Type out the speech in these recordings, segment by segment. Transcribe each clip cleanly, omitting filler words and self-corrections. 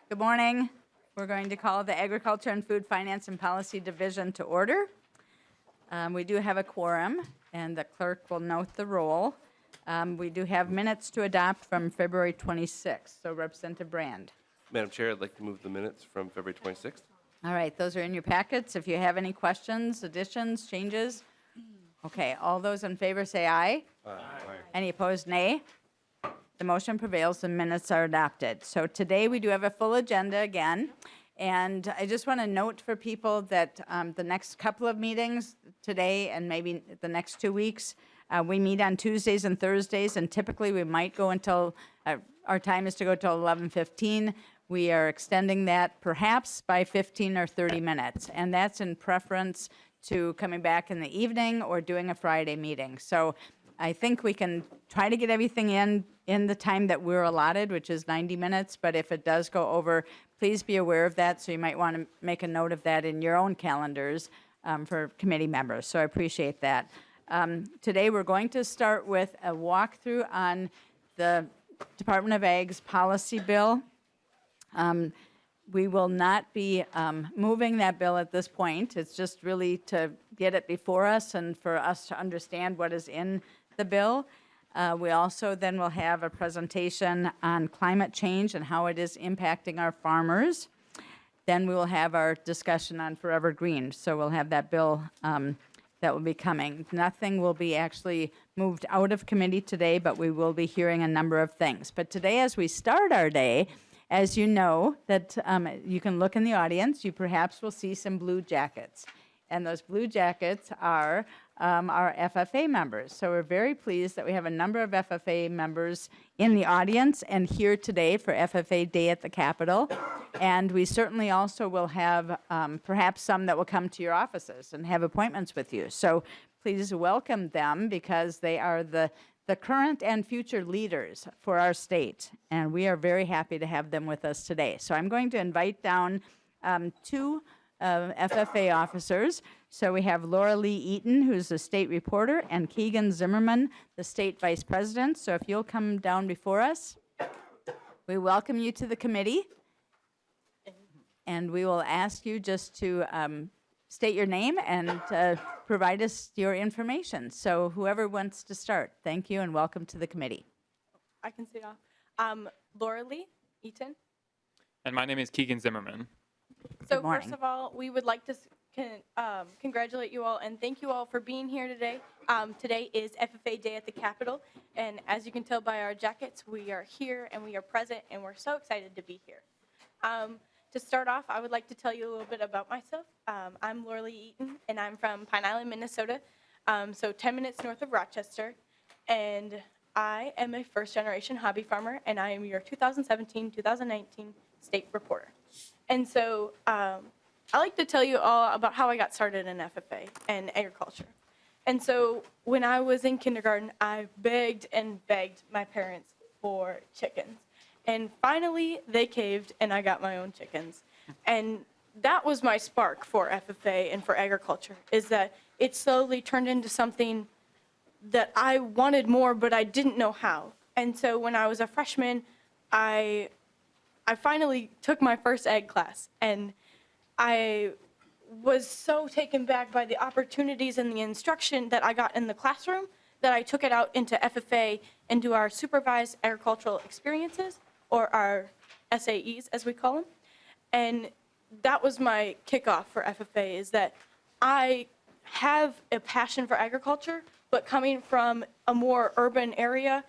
Good morning. We're going to call the Agriculture and Food Finance and Policy Division to order. We do have a quorum, and the clerk will note the roll. We do have minutes to adopt from February 26th, so Representative Brand. Madam Chair, I'd like to move the minutes from February 26th. All right, those are in your packets. If you have any questions, additions, changes. Okay, all those in favor say aye. Aye. Any opposed, nay? The motion prevails, the minutes are adopted. So today we do have a full agenda again, and I just want to note for people that the next couple of meetings, today and maybe the next 2 weeks, we meet on Tuesdays and Thursdays, and typically we might go until, our time is to go till 11:15. We are extending that perhaps by 15 or 30 minutes, and that's in preference to coming back in the evening or doing a Friday meeting. So I think we can try to get everything in the time that we're allotted, which is 90 minutes, but if it does go over, please be aware of that, so you might want to make a note of that in your own calendars for committee members, so I appreciate that. Today we're going to start with a walkthrough on the Department of Ag's policy bill. We will not be moving that bill at this point. It's just really to get it before us and for us to understand what is in the bill. We also then will have a presentation on climate change and how it is impacting our farmers. Then we will have our discussion on Forever Green. So we'll have that bill that will be coming. Nothing will be actually moved out of committee today, but we will be hearing a number of things. But today, as we start our day, as you know, that you can look in the audience, you perhaps will see some blue jackets. And those blue jackets are our FFA members. So we're very pleased that we have a number of FFA members in the audience and here today for FFA Day at the Capitol. And we certainly also will have perhaps some that will come to your offices and have appointments with you. So please welcome them because they are the current and future leaders for our state, and we are very happy to have them with us today. So I'm going to invite down two FFA officers. So we have Laura Lee Eaton, who's the state reporter, and Keegan Zimmerman, the state vice president. So if you'll come down before us, we welcome you to the committee, and we will ask you just to state your name and provide us your information. So whoever wants to start, thank you and welcome to the committee. I can say off. Laura Lee Eaton. And my name is Keegan Zimmerman. So first of all, we would like to congratulate you all and thank you all for being here today. Today is FFA Day at the Capitol, and as you can tell by our jackets, we are here and we are present, and we're so excited to be here. To start off, I would like to tell you a little bit about myself. I'm Laura Lee Eaton, and I'm from Pine Island, Minnesota, so 10 minutes north of Rochester. And I am a first-generation hobby farmer, and I am your 2017-2019 state reporter. And so I like to tell you all about how I got started in FFA and agriculture. And so when I was in kindergarten, I begged and begged my parents for chickens. And finally, they caved, and I got my own chickens. And that was my spark for FFA and for agriculture, is that it slowly turned into something that I wanted more, but I didn't know how. And so when I was a freshman, I finally took my first ag class, and I was so taken back by the opportunities and the instruction that I got in the classroom that I took it out into FFA and do our supervised agricultural experiences, or our SAEs, as we call them. And that was my kickoff for FFA, is that I have a passion for agriculture, but coming from a more urban area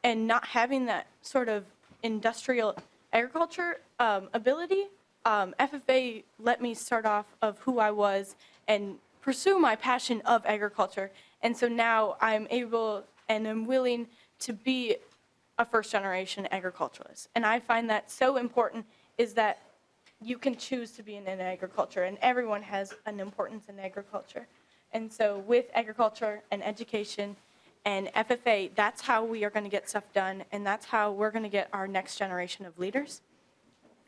and not having that sort of industrial agriculture ability, FFA let me start off of who I was and pursue my passion of agriculture. And so now I'm able and I'm willing to be a first-generation agriculturalist. And I find that so important, is that you can choose to be in agriculture, and everyone has an importance in agriculture. And so with agriculture and education and FFA, that's how we are going to get stuff done, and that's how we're going to get our next generation of leaders.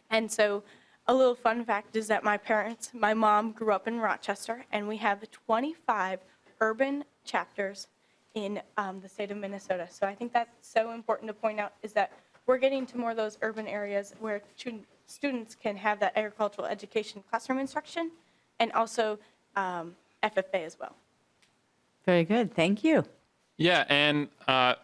And so a little fun fact is that my mom grew up in Rochester, and we have 25 urban chapters in the state of Minnesota. So I think that's so important to point out, is that we're getting to more of those urban areas where students can have that agricultural education classroom instruction and also FFA as well. Very good. Thank you. Yeah, and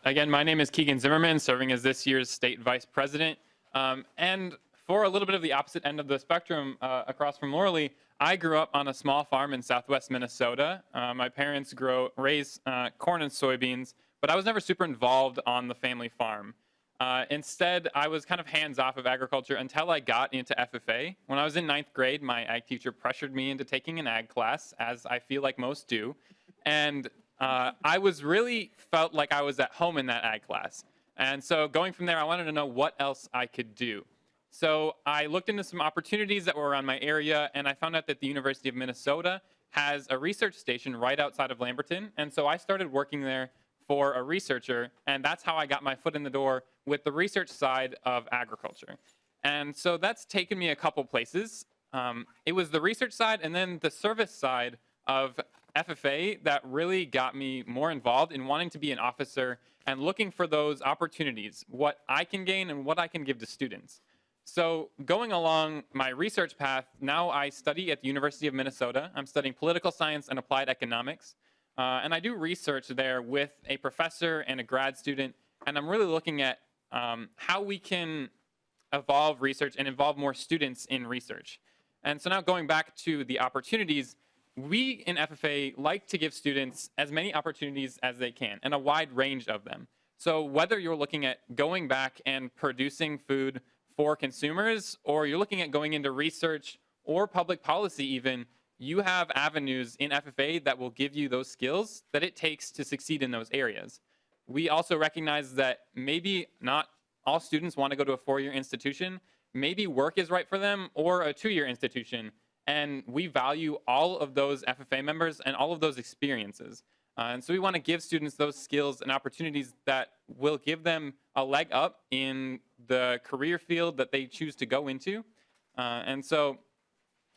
again, my name is Keegan Zimmerman, serving as this year's state vice president. And for a little bit of the opposite end of the spectrum, across from Lauralee, I grew up on a small farm in southwest Minnesota. My parents raise corn and soybeans, but I was never super involved on the family farm. Instead, I was kind of hands-off of agriculture until I got into FFA. When I was in 9th grade, my ag teacher pressured me into taking an ag class, as I feel like most do. And I really felt like I was at home in that ag class. And so going from there, I wanted to know what else I could do. So I looked into some opportunities that were around my area, and I found out that the University of Minnesota has a research station right outside of Lamberton. And so I started working there for a researcher, and that's how I got my foot in the door with the research side of agriculture. And so that's taken me a couple places. It was the research side and then the service side of FFA that really got me more involved in wanting to be an officer and looking for those opportunities, what I can gain and what I can give to students. So going along my research path, now I study at the University of Minnesota. I'm studying political science and applied economics. And I do research there with a professor and a grad student. And I'm really looking at how we can evolve research and involve more students in research. And so now going back to the opportunities, we in FFA like to give students as many opportunities as they can and a wide range of them. So whether you're looking at going back and producing food for consumers, or you're looking at going into research or public policy even, you have avenues in FFA that will give you those skills that it takes to succeed in those areas. We also recognize that maybe not all students want to go to a 4-year institution. Maybe work is right for them, or a 2-year institution. And we value all of those FFA members and all of those experiences. And so we want to give students those skills and opportunities that will give them a leg up in the career field that they choose to go into. And so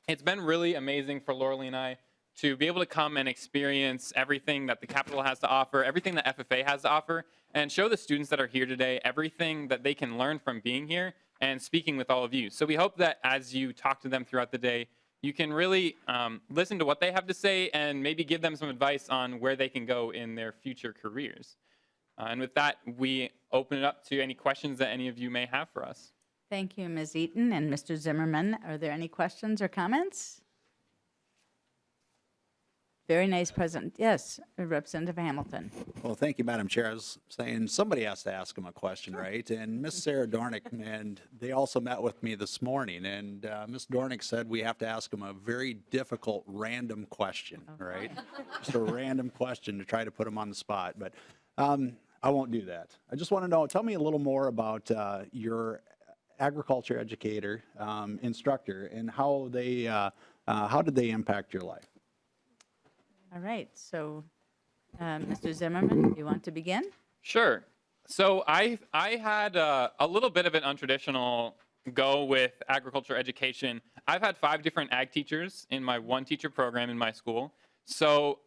it's been really amazing for Lauralee and I to be able to come and experience everything that the Capitol has to offer, everything that FFA has to offer, and show the students that are here today everything that they can learn from being here and speaking with all of you. So we hope that as you talk to them throughout the day, you can really listen to what they have to say and maybe give them some advice on where they can go in their future careers. And with that, we open it up to any questions that any of you may have for us. Thank you, Ms. Eaton and Mr. Zimmerman. Are there any questions or comments? Very nice present. Yes, Representative Hamilton. Well, thank you, Madam Chair. I was saying somebody has to ask him a question, right? And Ms. Sarah Dornick, and they also met with me this morning, and Ms. Dornick said we have to ask him a very difficult random question, right? Just a random question to try to put him on the spot, but I won't do that. I just want to know, tell me a little more about your agriculture educator, instructor, and how did they impact your life? All right, so Mr. Zimmerman, do you want to begin? Sure. So I had a little bit of an untraditional go with agriculture education. I've had 5 different ag teachers in my one-teacher program in my school. So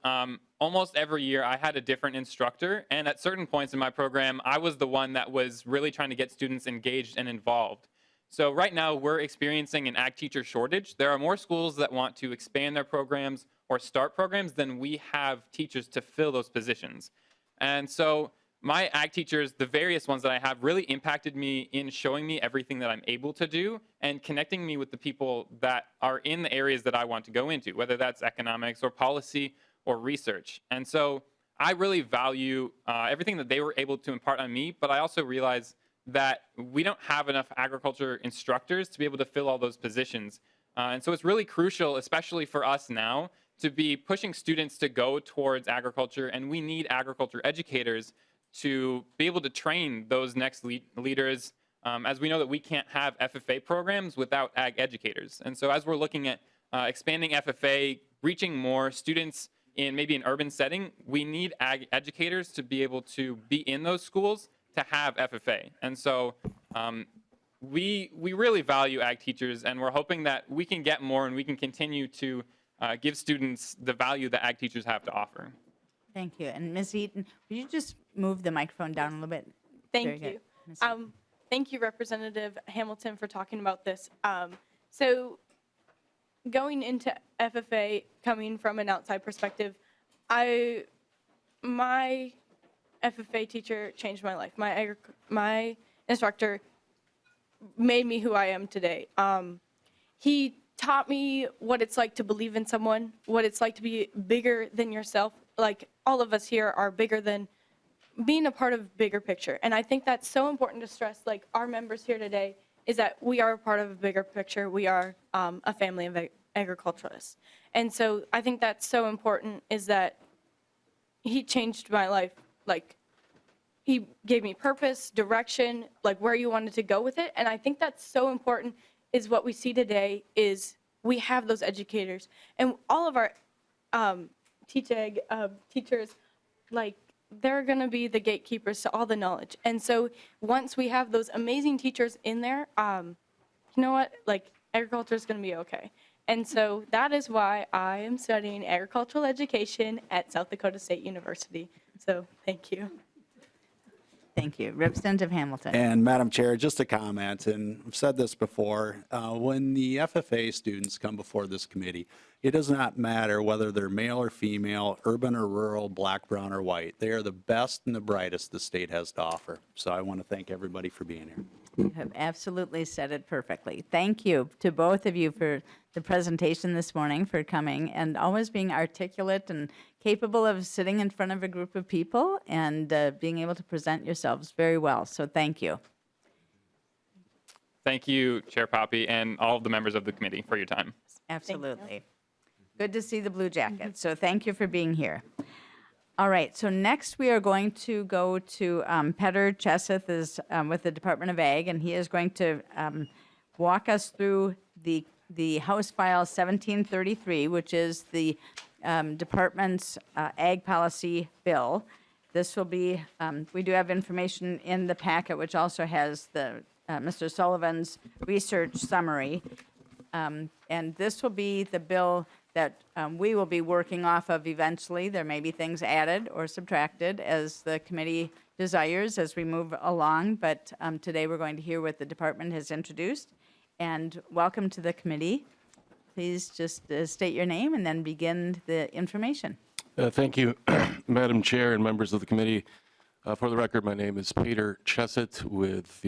almost every year I had a different instructor, and at certain points in my program, I was the one that was really trying to get students engaged and involved. So right now we're experiencing an ag teacher shortage. There are more schools that want to expand their programs or start programs than we have teachers to fill those positions. And so my ag teachers, the various ones that I have, really impacted me in showing me everything that I'm able to do and connecting me with the people that are in the areas that I want to go into, whether that's economics or policy or research. And so I really value everything that they were able to impart on me, but I also realize that we don't have enough agriculture instructors to be able to fill all those positions. And so it's really crucial, especially for us now, to be pushing students to go towards agriculture, and we need agriculture educators to be able to train those next leaders, as we know that we can't have FFA programs without ag educators. And so as we're looking at expanding FFA, reaching more students in maybe an urban setting, we need ag educators to be able to be in those schools to have FFA. And so we really value ag teachers, and we're hoping that we can get more and we can continue to give students the value that ag teachers have to offer. Thank you. And Ms. Eaton, would you just move the microphone down a little bit? Very Thank good. you. Ms. Eaton. thank you, Representative Hamilton, for talking about this. So going into FFA, coming from an outside perspective, my FFA teacher changed my life. My instructor made me who I am today. He taught me what it's like to believe in someone, what it's like to be bigger than yourself. Like, all of us here are bigger than being a part of bigger picture. And I think that's so important to stress, like our members here today, is that we are a part of a bigger picture. We are a family of agriculturalists. And so I think that's so important, is that he changed my life. Like, he gave me purpose, direction, like where you wanted to go with it. And I think that's so important, is what we see today is we have those educators. And all of our teachers, like, they're going to be the gatekeepers to all the knowledge. And so once we have those amazing teachers in there, you know what, like, agriculture is going to be okay. And so that is why I am studying agricultural education at South Dakota State University. So thank you. Thank you. Representative Hamilton. And Madam Chair, just a comment, and I've said this before, when the FFA students come before this committee, it does not matter whether they're male or female, urban or rural, black, brown, or white. They are the best and the brightest the state has to offer. So I want to thank everybody for being here. You have absolutely said it perfectly. Thank you to both of you for the presentation this morning, for coming, and always being articulate and capable of sitting in front of a group of people and being able to present yourselves very well. So thank you. Thank you, Chair Poppe, and all of the members of the committee for your time. Absolutely. Good to see the blue jackets. So thank you for being here. All right, so next we are going to go to Petter Cheseth is with the Department of Ag, and he is going to walk us through the House File 1733, which is the department's ag policy bill. This will be, we do have information in the packet, which also has the Mr. Sullivan's research summary. And this will be the bill that we will be working off of eventually. There may be things added or subtracted as the committee desires as we move along, but today we're going to hear what the department has introduced. And welcome to the committee. Please just state your name and then begin the information. Thank you, Madam Chair and members of the committee. For the record, my name is Peter Cheseth with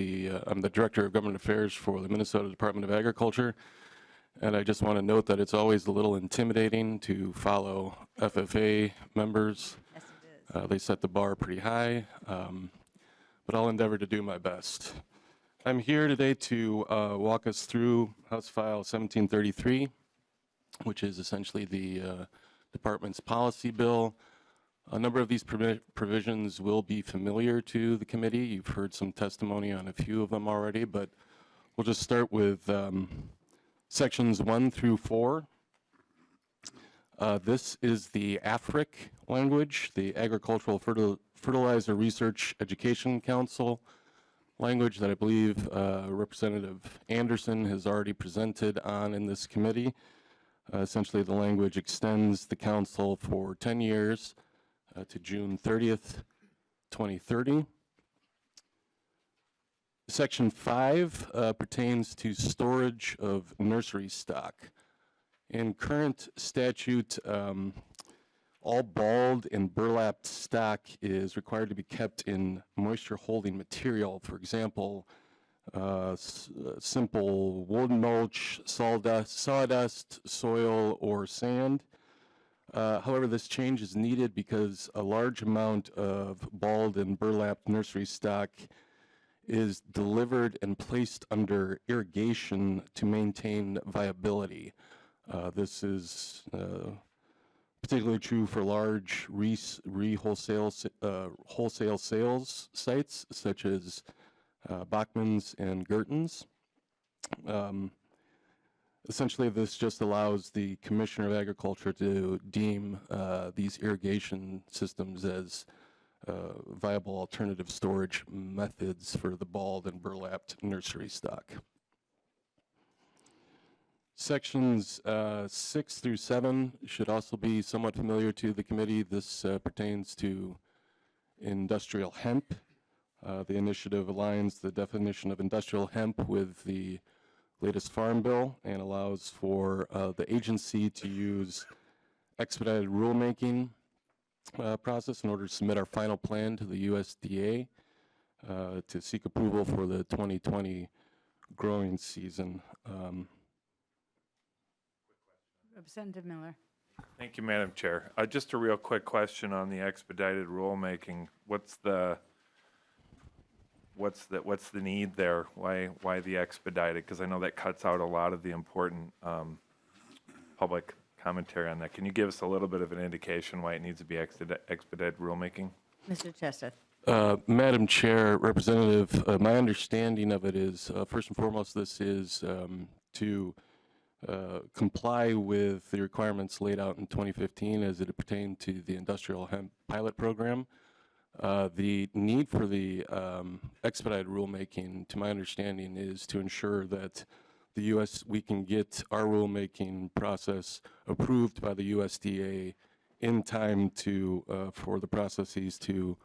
I'm the Director of Government Affairs for the Minnesota Department of Agriculture. And I just want to note that it's always a little intimidating to follow FFA members. Yes, it is. They set the bar pretty high, but I'll endeavor to do my best. I'm here today to walk us through House File 1733, which is essentially the department's policy bill. A number of these provisions will be familiar to the committee. You've heard some testimony on a few of them already, but we'll just start with sections 1 through 4. This is the AFRIC language, the Agricultural Fertilizer Research Education Council language that I believe Representative Anderson has already presented on in this committee. Essentially, the language extends the council for 10 years to June 30th, 2030. Section 5 pertains to storage of nursery stock. In current statute, all balled and burlapped stock is required to be kept in moisture-holding material. For example, simple wood mulch, sawdust, soil, or sand. However, this change is needed because a large amount of balled and burlapped nursery stock is delivered and placed under irrigation to maintain viability. This is particularly true for large wholesale sales sites such as Bachman's and Gerton's. Essentially, this just allows the Commissioner of Agriculture to deem these irrigation systems as viable alternative storage methods for the balled and burlapped nursery stock. Sections 6 through 7 should also be somewhat familiar to the committee. This pertains to industrial hemp. The initiative aligns the definition of industrial hemp with the latest Farm Bill and allows for the agency to use expedited rulemaking process in order to submit our final plan to the USDA to seek approval for the 2020 growing season. Representative Miller. Thank you, Madam Chair. Just a real quick question on the expedited rulemaking. What's the need there? Why the expedited? Because I know that cuts out a lot of the important public commentary on that. Can you give us a little bit of an indication why it needs to be expedited rulemaking? Mr. Cheseth. Madam Chair, Representative, my understanding of it is, first and foremost, this is to comply with the requirements laid out in 2015 as it pertained to the industrial hemp pilot program. The need for the expedited rulemaking, to my understanding, is to ensure that we can get our rulemaking process approved by the USDA in time to for the processes to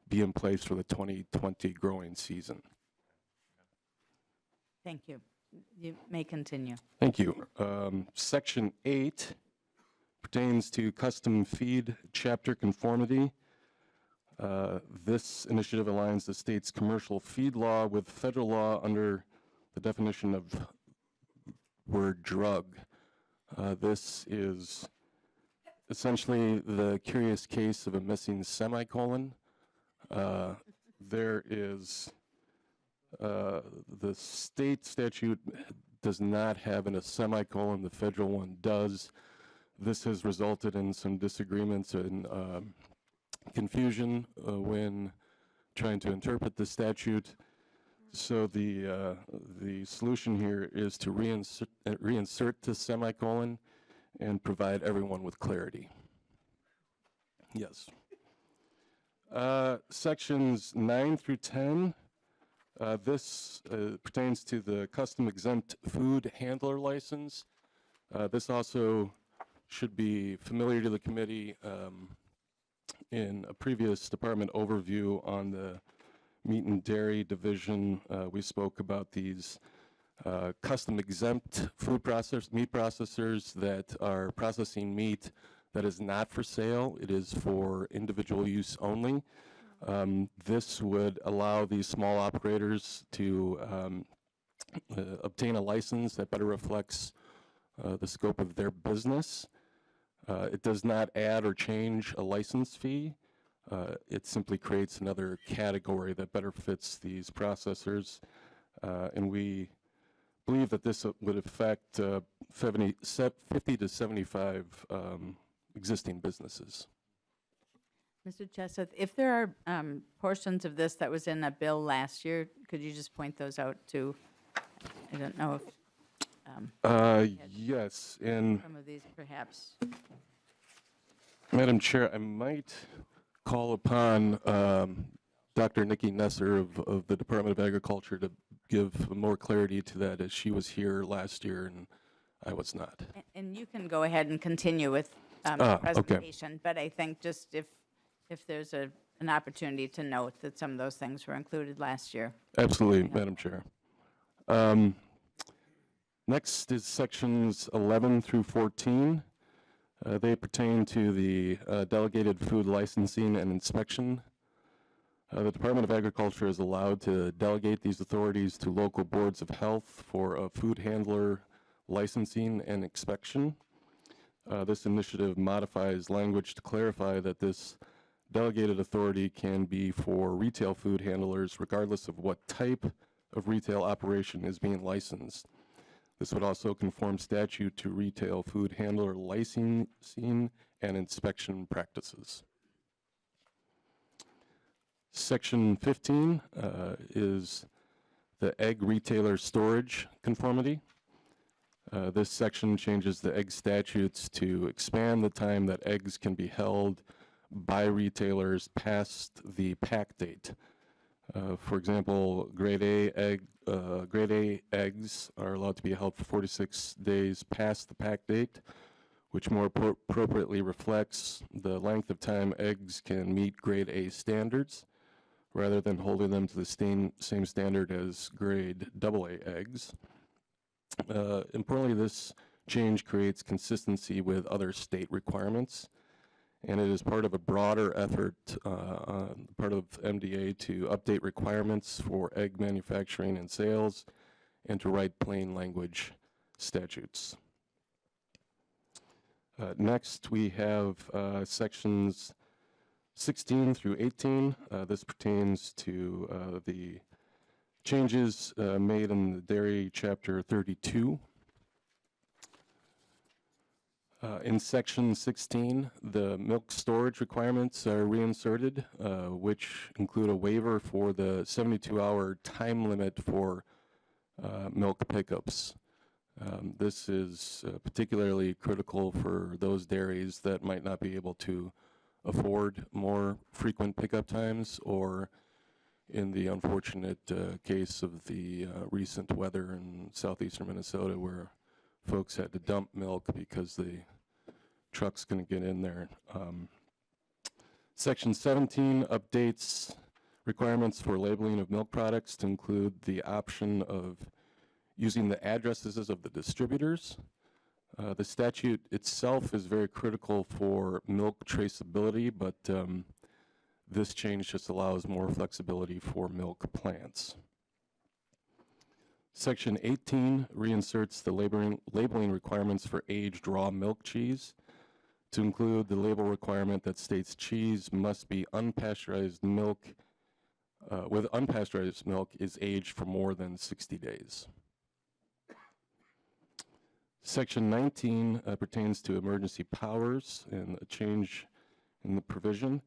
be in place for the 2020 growing season. Thank you. You may continue. Thank you. Section 8 pertains to custom feed chapter conformity. This initiative aligns the state's commercial feed law with federal law under the definition of word drug. This is essentially the curious case of a missing semicolon. There is the state statute does not have a semicolon, the federal one does. This has resulted in some disagreements and confusion when trying to interpret the statute. So the solution here is to reinsert the semicolon and provide everyone with clarity. Yes. Sections 9 through 10, this pertains to the custom exempt food handler license. This also should be familiar to the committee. In a previous department overview on the meat and dairy division, we spoke about these custom exempt meat processors that are processing meat that is not for sale. It is for individual use only. This would allow these small operators to obtain a license that better reflects the scope of their business. It does not add or change a license fee. It simply creates another category that better fits these processors. And we believe that this would affect 50 to 75 existing businesses. Mr. Cheseth, if there are portions of this that was in a bill last year, could you just point those out to, I don't know if Yes, and some of these perhaps. Madam Chair, I might call upon Dr. Nikki Nesser of the Department of Agriculture to give more clarity to that, as she was here last year and I was not. And you can go ahead and continue with the Okay. presentation, but I think just if there's an opportunity to note that some of those things were included last year. Absolutely, Madam Chair. Next is sections 11 through 14. They pertain to the delegated food licensing and inspection. The Department of Agriculture is allowed to delegate these authorities to local boards of health for food handler licensing and inspection. This initiative modifies language to clarify that this delegated authority can be for retail food handlers regardless of what type of retail operation is being licensed. This would also conform statute to retail food handler licensing and inspection practices. Section 15 is the egg retailer storage conformity. This section changes the egg statutes to expand the time that eggs can be held by retailers past the pack date. For example, grade A eggs are allowed to be held for 46 days past the pack date, which more appropriately reflects the length of time eggs can meet grade A standards. rather than holding them to the same standard as grade AA eggs. Importantly, this change creates consistency with other state requirements, and it is part of a broader effort on the part of MDA to update requirements for egg manufacturing and sales and to write plain language statutes. Next, we have sections 16 through 18. This pertains to the changes made in the Dairy Chapter 32. In section 16, the milk storage requirements are reinserted, which include a waiver for the 72-hour time limit for milk pickups. This is particularly critical for those dairies that might not be able to afford more frequent pickup times, or in the unfortunate case of the recent weather in southeastern Minnesota where folks had to dump milk because the trucks couldn't get in there. Section 17 updates requirements for labeling of milk products to include the option of using the addresses of the distributors. The statute itself is very critical for milk traceability, but this change just allows more flexibility for milk plants. Section 18 reinserts the labeling requirements for aged raw milk cheese to include the label requirement that states cheese must be unpasteurized milk, with unpasteurized milk is aged for more than 60 days. Section 19 pertains to emergency powers and a change in the provision.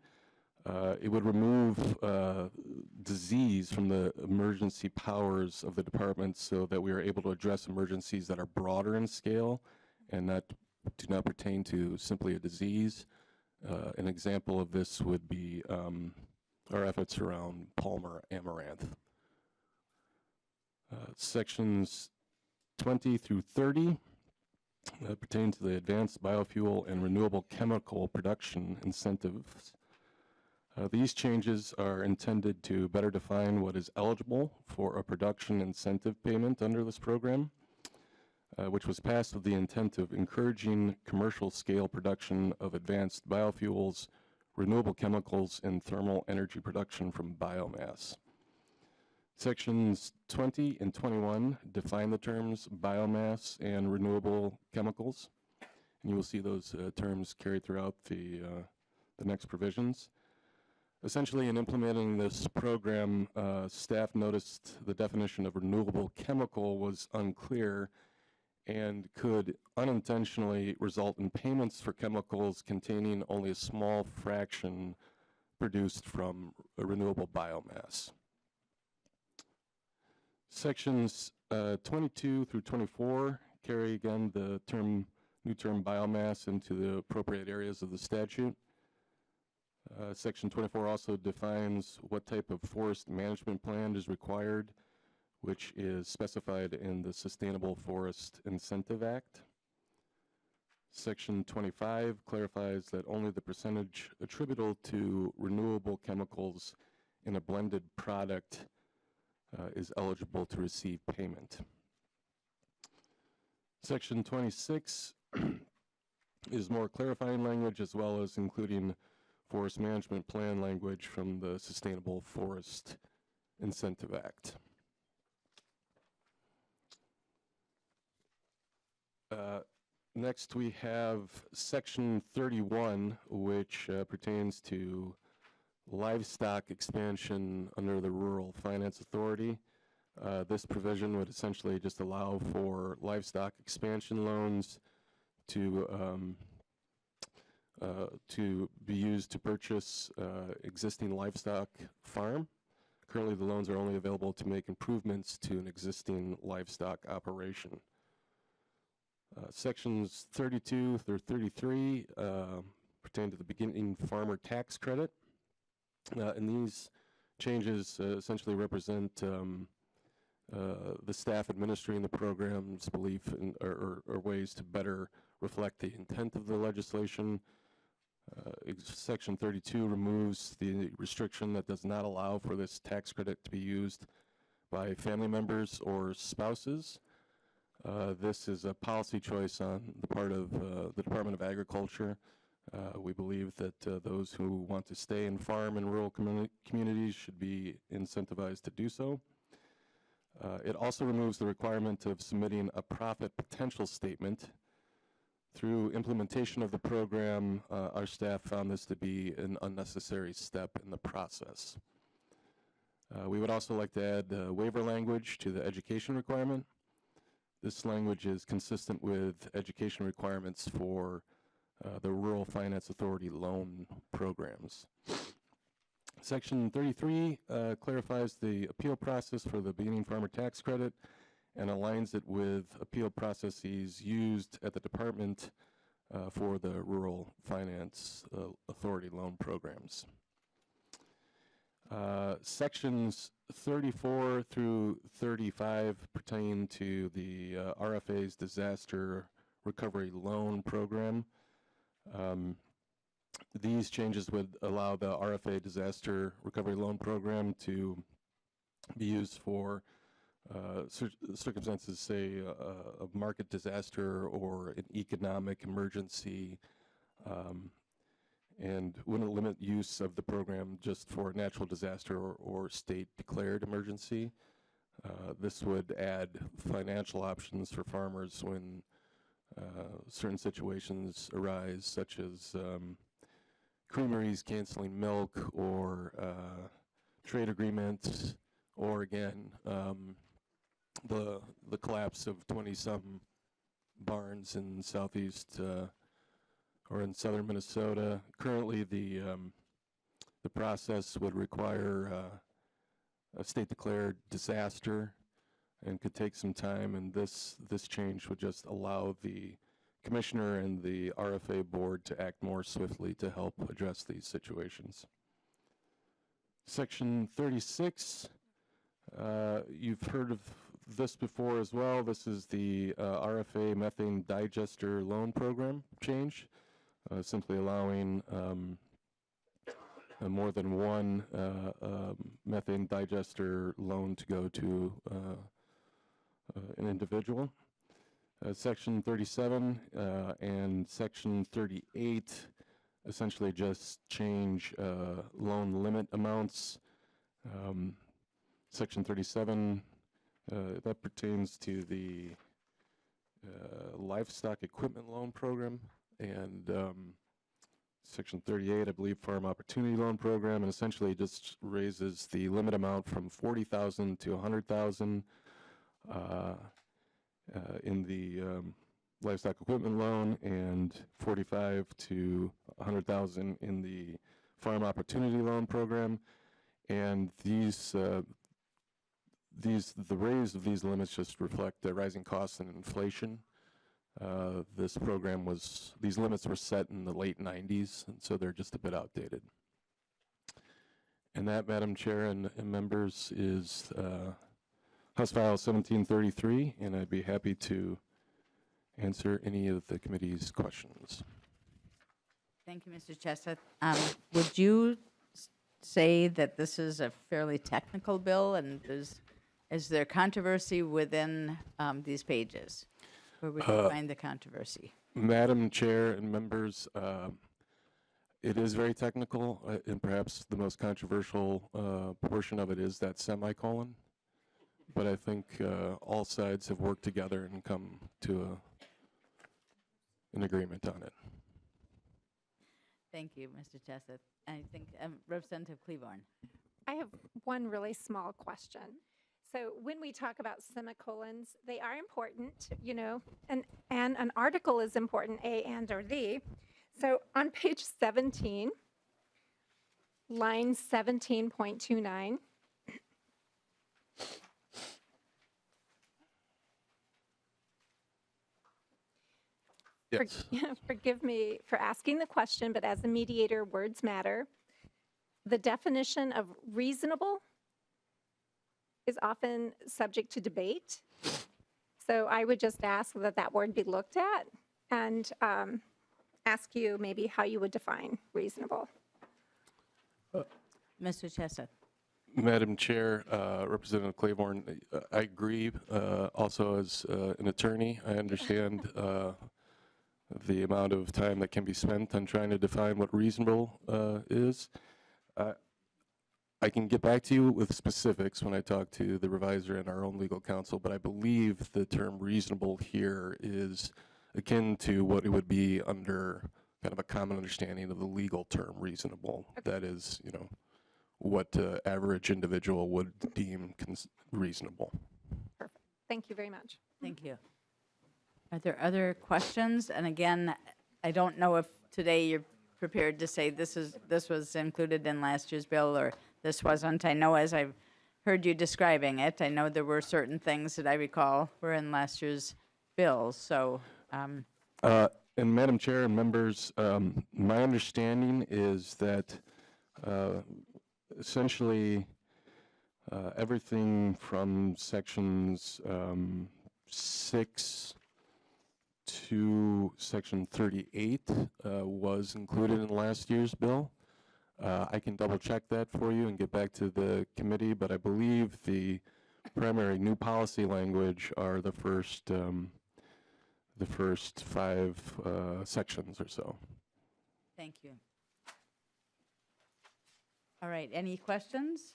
It would remove disease from the emergency powers of the department so that we are able to address emergencies that are broader in scale and do not pertain to simply a disease. An example of this would be our efforts around Palmer amaranth. Sections 20 through 30 pertain to the advanced biofuel and renewable chemical production incentives. These changes are intended to better define what is eligible for a production incentive payment under this program, which was passed with the intent of encouraging commercial scale production of advanced biofuels, renewable chemicals, and thermal energy production from biomass. Sections 20 and 21 define the terms biomass and renewable chemicals, and you will see those terms carried throughout the next provisions. Essentially, in implementing this program, staff noticed the definition of renewable chemical was unclear and could unintentionally result in payments for chemicals containing only a small fraction produced from a renewable biomass. Sections 22 through 24 carry again the new term biomass into the appropriate areas of the statute. Section 24 also defines what type of forest management plan is required, which is specified in the Sustainable Forest Incentive Act. Section 25 clarifies that only the percentage attributable to renewable chemicals in a blended product is eligible to receive payment. Section 26 is more clarifying language, as well as including forest management plan language from the Sustainable Forest Incentive Act. Next, we have Section 31, which pertains to livestock expansion under the Rural Finance Authority. This provision would essentially just allow for livestock expansion loans to be used to purchase existing livestock farm. Currently, the loans are only available to make improvements to an existing livestock operation. Sections 32 through 33 pertain to the beginning farmer tax credit. And these changes essentially represent the staff administering the program's belief in, or ways to better reflect the intent of the legislation. Section 32 removes the restriction that does not allow for this tax credit to be used by family members or spouses. This is a policy choice on the part of the Department of Agriculture. We believe that those who want to stay and farm in rural communities should be incentivized to do so. It also removes the requirement of submitting a profit potential statement. Through implementation of the program, our staff found this to be an unnecessary step in the process. We would also like to add waiver language to the education requirement. This language is consistent with education requirements for the Rural Finance Authority loan programs. Section 33 clarifies the appeal process for the beginning farmer tax credit and aligns it with appeal processes used at the department for the Rural Finance Authority loan programs. Sections 34 through 35 pertain to the RFA's disaster recovery loan program. These changes would allow the RFA disaster recovery loan program to be used for circumstances, say, of market disaster or an economic emergency, and wouldn't limit use of the program just for natural disaster or state declared emergency. This would add financial options for farmers when certain situations arise, such as creameries canceling milk or trade agreements, or again, the collapse of 20-some barns in southeast or in southern Minnesota. Currently, the process would require a state-declared disaster and could take some time, and this change would just allow the commissioner and the RFA board to act more swiftly to help address these situations. Section 36, you've heard of this before as well. This is the RFA methane digester loan program change, simply allowing more than one methane digester loan to go to an individual. Section 37 and Section 38 essentially just change loan limit amounts. Section 37, that pertains to the livestock equipment loan program, and Section 38, I believe, farm opportunity loan program, and essentially just raises the limit amount from $40,000 to $100,000 in the livestock equipment loan, and $45,000 to $100,000 in the farm opportunity loan program. And the raise of these limits just reflect the rising costs and inflation. These limits were set in the late 90s, and so they're just a bit outdated. And that, Madam Chair and members, is House File 1733, and I'd be happy to answer any of the committee's questions. Thank you, Mr. Chestnut. Would you say that this is a fairly technical bill, and is there controversy within these pages? Where we can find the controversy? Madam Chair and members, it is very technical, and perhaps the most controversial portion of it is that semicolon. But I think all sides have worked together and come to an agreement on it. Thank you, Mr. Chestnut. I think Representative Cleaborn. I have one really small question. So when we talk about semicolons, they are important, you know, and an article is important, A and or the. So on page 17, line 17.29, Yes. Forgive me for asking the question, but as a mediator, words matter. The definition of reasonable is often subject to debate. So I would just ask that that word be looked at and ask you maybe how you would define reasonable. Mr. Chesed. Madam Chair, Representative Claiborne, I agree. Also, as an attorney, I understand the amount of time that can be spent on trying to define what reasonable is. I can get back to you with specifics when I talk to the revisor and our own legal counsel, but I believe the term reasonable here is akin to what it would be under kind of a common understanding of the legal term reasonable. That is, you know, what average individual would deem reasonable. Perfect. Thank you very much. Thank you. Are there other questions? And again, I don't know if today you're prepared to say this was included in last year's bill or this wasn't. I know as I've heard you describing it, I know there were certain things that I recall were in last year's bill. So, And Madam Chair and members, my understanding is that essentially everything from sections 6 to section 38 was included in last year's bill. I can double check that for you and get back to the committee, but I believe the primary new policy language are the first 5 sections or so. thank you. All right, any questions?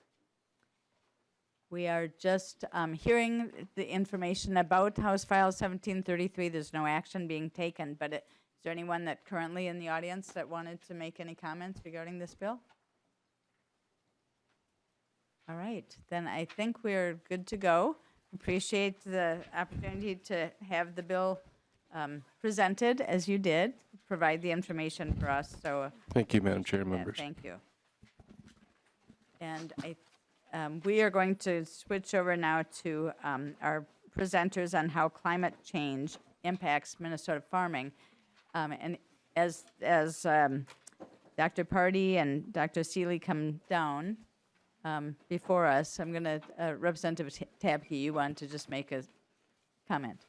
We are just hearing the information about House File 1733. There's no action being taken, but is there anyone that currently in the audience that wanted to make any comments regarding this bill? All right, then I think we're good to go. Appreciate the opportunity to have the bill presented as you did, provide the information for us. So Thank you, Madam Chair and yeah, members. thank you. And we are going to switch over now to our presenters on how climate change impacts Minnesota farming. And as Dr. Pardee and Dr. Seeley come down before us, I'm going to, Representative Tabke, you want to just make a comment?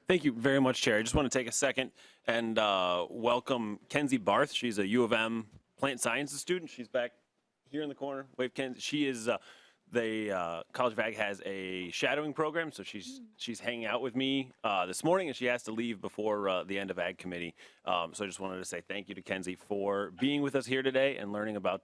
Thank you very much, Chair. I just want to take a second and welcome Kenzie Barth. She's a U of M plant sciences student. She's back here in the corner. Wave, Kenzie. She is the College of Ag has a shadowing program, so she's hanging out with me this morning, and she has to leave before the end of Ag Committee. So I just wanted to say thank you to Kenzie for being with us here today and learning about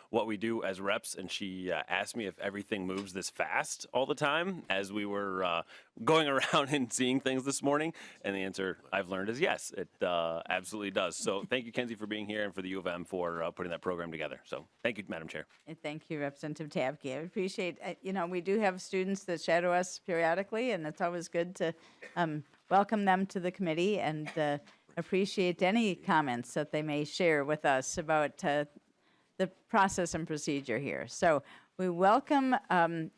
what we do as reps. And she asked me if everything moves this fast all the time as we were going around and seeing things this morning. And the answer I've learned is yes, it absolutely does. So thank you, Kenzie, for being here and for the U of M for putting that program together. So thank you, Madam Chair. And thank you, Representative Tabke. I appreciate, you know, we do have students that shadow us periodically, and it's always good to welcome them to the committee and appreciate any comments that they may share with us about the process and procedure here. So we welcome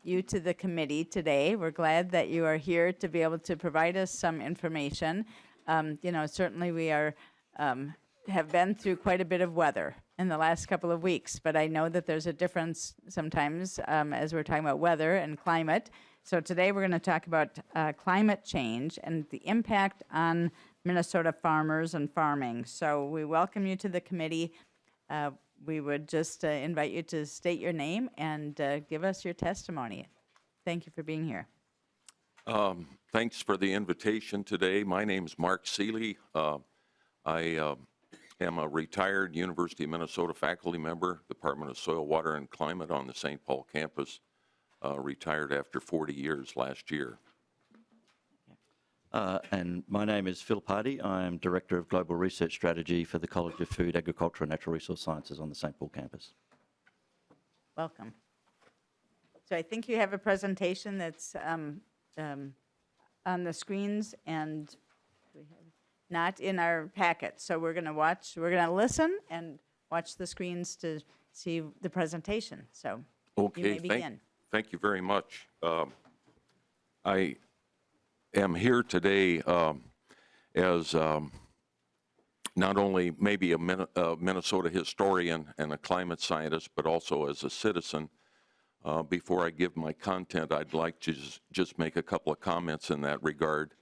you to the committee today. We're glad that you are here to be able to provide us some information. You know, certainly we are have been through quite a bit of weather in the last couple of weeks, but I know that there's a difference sometimes as we're talking about weather and climate. So today we're going to talk about climate change and the impact on Minnesota farmers and farming. So we welcome you to the committee. We would just invite you to state your name and give us your testimony. Thank you for being here. Thanks for the invitation today. My name's Mark Seeley. I am a retired University of Minnesota faculty member, Department of Soil, Water, and Climate on the St. Paul campus, retired after 40 years last year. And my name is Phil Pardee. I am Director of Global Research Strategy for the College of Food, Agriculture and Natural Resource Sciences on the St. Paul campus. Welcome. So I think you have a presentation that's on the screens and not in our packet. So we're going to listen and watch the screens to see the presentation. So you may begin. Thank you very much. I am here today as not only maybe a Minnesota historian and a climate scientist, but also as a citizen. Before I give my content, I'd like to just make a couple of comments in that regard.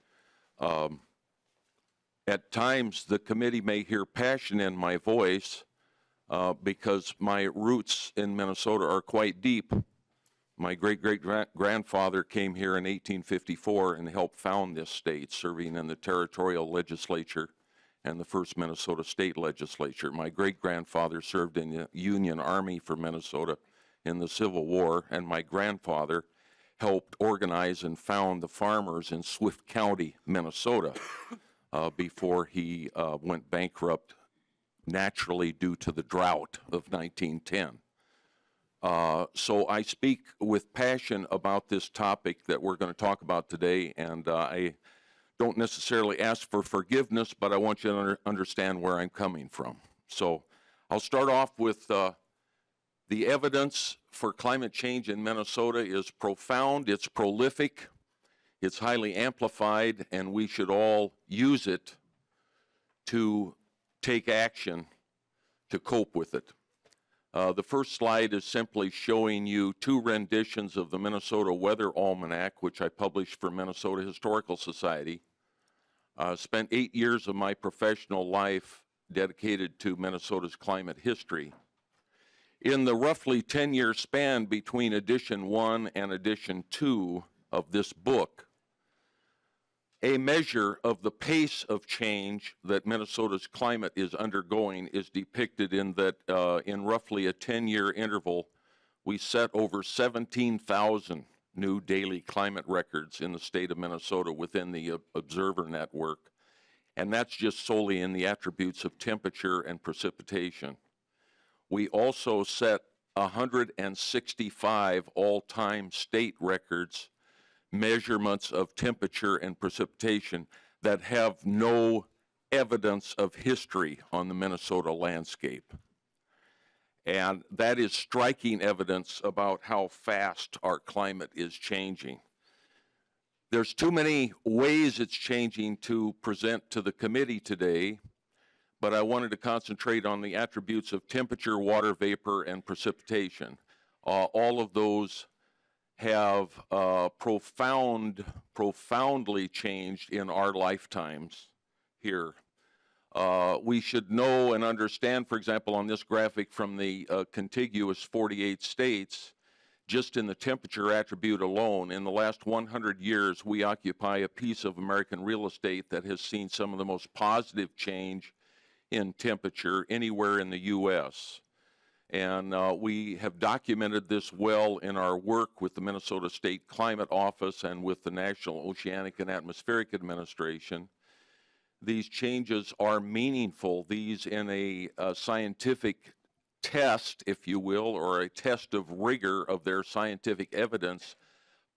At times, the committee may hear passion in my voice because my roots in Minnesota are quite deep. My great-great-grandfather came here in 1854 and helped found this state, serving in the territorial legislature and the first Minnesota state legislature. My great-grandfather served in the Union Army for Minnesota in the Civil War, and my grandfather helped organize and found the farmers in Swift County, Minnesota, before he went bankrupt naturally due to the drought of 1910. So I speak with passion about this topic that we're going to talk about today, and I don't necessarily ask for forgiveness, but I want you to understand where I'm coming from. So I'll start off with the evidence for climate change in Minnesota is profound, it's prolific, it's highly amplified, and we should all use it to take action to cope with it. The first slide is simply showing you two renditions of the Minnesota Weather Almanac, which I published for Minnesota Historical Society. Spent 8 years of my professional life dedicated to Minnesota's climate history. In the roughly 10-year span between edition 1 and edition 2 of this book, a measure of the pace of change that Minnesota's climate is undergoing is depicted in that in roughly a 10-year interval, we set over 17,000 new daily climate records in the state of Minnesota within the Observer Network, and that's just solely in the attributes of temperature and precipitation. We also set 165 all-time state records, measurements of temperature and precipitation that have no evidence of history on the Minnesota landscape. And that is striking evidence about how fast our climate is changing. There's too many ways it's changing to present to the committee today, but I wanted to concentrate on the attributes of temperature, water vapor, and precipitation. All of those have profoundly changed in our lifetimes here. We should know and understand, for example, on this graphic from the contiguous 48 states, just in the temperature attribute alone, in the last 100 years, we occupy a piece of American real estate that has seen some of the most positive change in temperature anywhere in the U.S. And we have documented this well in our work with the Minnesota State Climate Office and with the National Oceanic and Atmospheric Administration. These changes are meaningful. These, in a scientific test, if you will, or a test of rigor of their scientific evidence,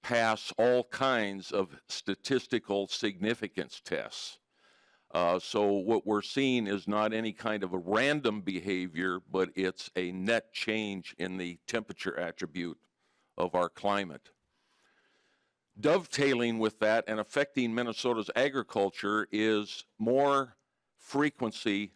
pass all kinds of statistical significance tests. So what we're seeing is not any kind of a random behavior, but it's a net change in the temperature attribute of our climate. Dovetailing with that and affecting Minnesota's agriculture is more frequency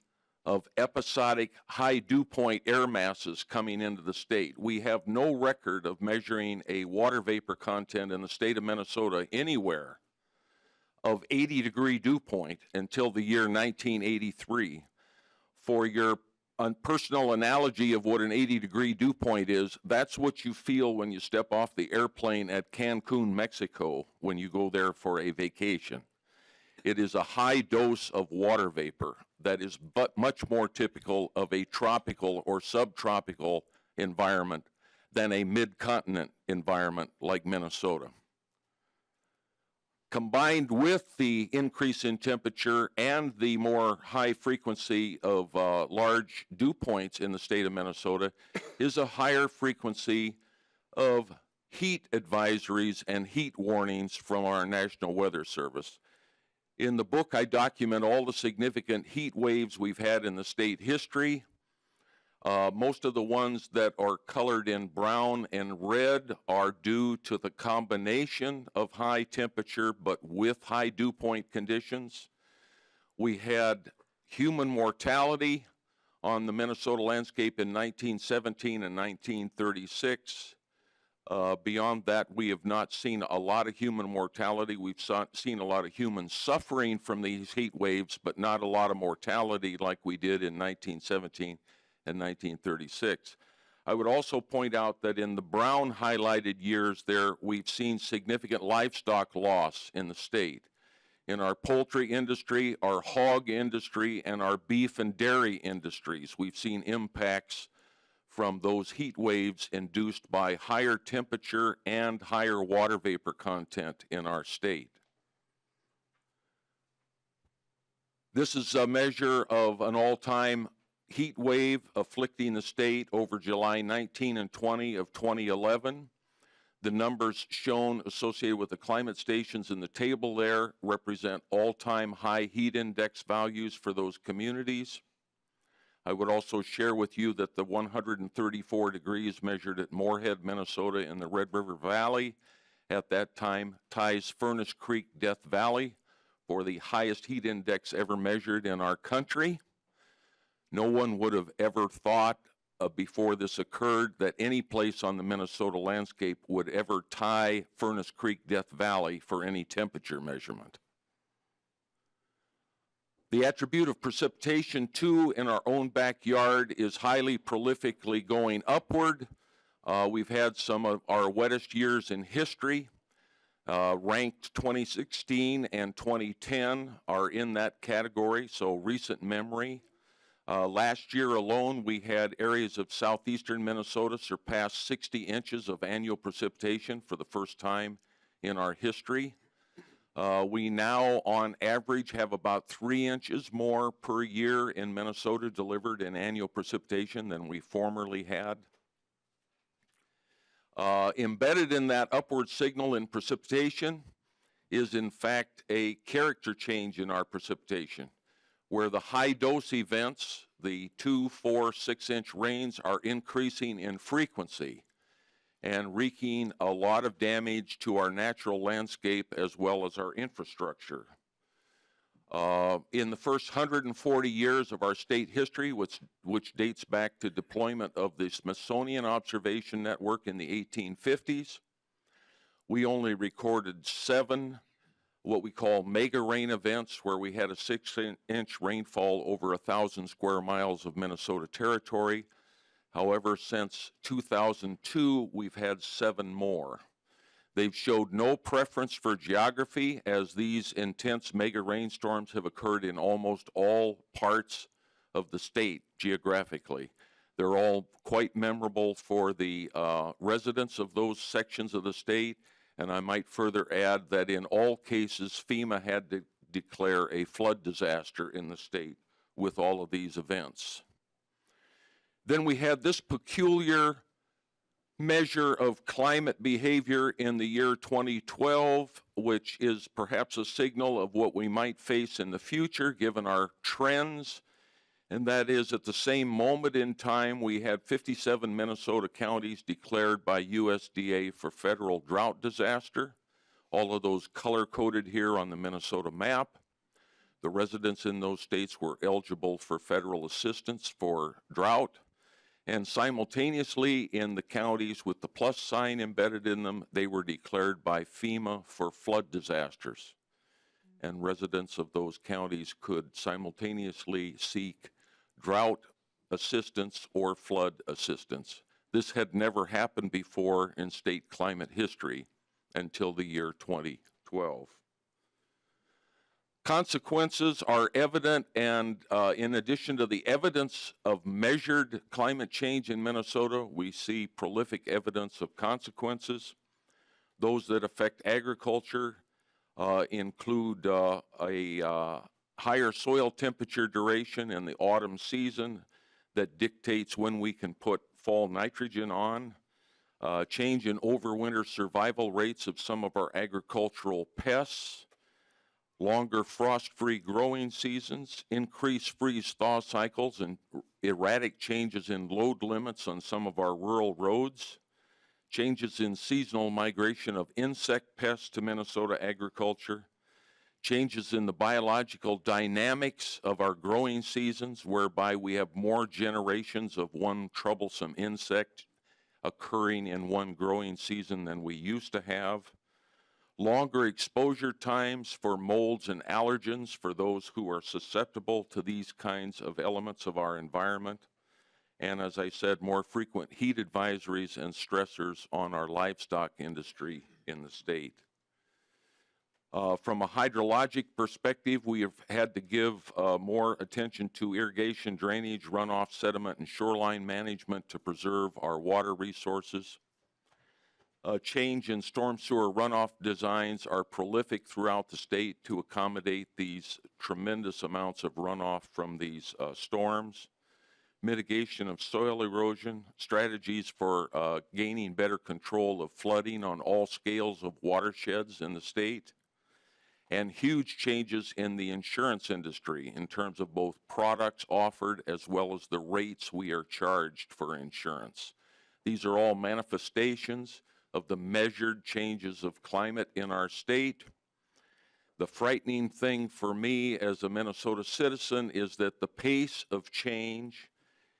of episodic high dew point air masses coming into the state. We have no record of measuring a water vapor content in the state of Minnesota anywhere of 80-degree dew point until the year 1983. For your personal analogy of what an 80-degree dew point is, that's what you feel when you step off the airplane at Cancun, Mexico, when you go there for a vacation. It is a high dose of water vapor that is but much more typical of a tropical or subtropical environment than a mid-continent environment like Minnesota. Combined with the increase in temperature and the more high frequency of large dew points in the state of Minnesota is a higher frequency of heat advisories and heat warnings from our National Weather Service. In the book, I document all the significant heat waves we've had in the state history. Most of the ones that are colored in brown and red are due to the combination of high temperature but with high dew point conditions. We had human mortality on the Minnesota landscape in 1917 and 1936. Beyond that, we have not seen a lot of human mortality. We've seen a lot of human suffering from these heat waves, but not a lot of mortality like we did in 1917 and 1936. I would also point out that in the brown highlighted years there, we've seen significant livestock loss in the state. In our poultry industry, our hog industry, and our beef and dairy industries, we've seen impacts from those heat waves induced by higher temperature and higher water vapor content in our state. This is a measure of an all-time heat wave afflicting the state over July 19 and 20 of 2011. The numbers shown associated with the climate stations in the table there represent all-time high heat index values for those communities. I would also share with you that the 134 degrees measured at Moorhead, Minnesota in the Red River Valley at that time ties Furnace Creek, Death Valley for the highest heat index ever measured in our country. No one would have ever thought before this occurred that any place on the Minnesota landscape would ever tie Furnace Creek, Death Valley for any temperature measurement. The attribute of precipitation, too, in our own backyard is highly prolifically going upward. We've had some of our wettest years in history. Ranked 2016 and 2010 are in that category, so recent memory. Last year alone, we had areas of southeastern Minnesota surpass 60 inches of annual precipitation for the first time in our history. We now, on average, have about 3 inches more per year in Minnesota delivered in annual precipitation than we formerly had. Embedded in that upward signal in precipitation is, in fact, a character change in our precipitation, where the high dose events, the 2, 4, 6-inch rains, are increasing in frequency and wreaking a lot of damage to our natural landscape as well as our infrastructure. In the first 140 years of our state history, which dates back to deployment of the Smithsonian Observation Network in the 1850s, we only recorded 7 what we call mega rain events, where we had a 6-inch rainfall over 1,000 square miles of Minnesota territory. However, since 2002, we've had 7 more. They've showed no preference for geography, as these intense mega rainstorms have occurred in almost all parts of the state geographically. They're all quite memorable for the residents of those sections of the state. And I might further add that in all cases, FEMA had to declare a flood disaster in the state with all of these events. Then we had this peculiar measure of climate behavior in the year 2012, which is perhaps a signal of what we might face in the future given our trends. And that is, at the same moment in time, we had 57 Minnesota counties declared by USDA for federal drought disaster. All of those color-coded here on the Minnesota map. The residents in those states were eligible for federal assistance for drought. And simultaneously, in the counties with the plus sign embedded in them, they were declared by FEMA for flood disasters. And residents of those counties could simultaneously seek drought assistance or flood assistance. This had never happened before in state climate history until the year 2012. Consequences are evident, and in addition to the evidence of measured climate change in Minnesota, we see prolific evidence of consequences. Those that affect agriculture include a higher soil temperature duration in the autumn season that dictates when we can put fall nitrogen on, change in overwinter survival rates of some of our agricultural pests, longer frost-free growing seasons, increased freeze-thaw cycles, and erratic changes in load limits on some of our rural roads, changes in seasonal migration of insect pests to Minnesota agriculture, changes in the biological dynamics of our growing seasons, whereby we have more generations of one troublesome insect occurring in one growing season than we used to have. Longer exposure times for molds and allergens for those who are susceptible to these kinds of elements of our environment. And as I said, more frequent heat advisories and stressors on our livestock industry in the state. From a hydrologic perspective, we have had to give more attention to irrigation, drainage, runoff, sediment, and shoreline management to preserve our water resources. Change in storm sewer runoff designs are prolific throughout the state to accommodate these tremendous amounts of runoff from these storms. Mitigation of soil erosion, strategies for gaining better control of flooding on all scales of watersheds in the state, and huge changes in the insurance industry in terms of both products offered as well as the rates we are charged for insurance. These are all manifestations of the measured changes of climate in our state. The frightening thing for me as a Minnesota citizen is that the pace of change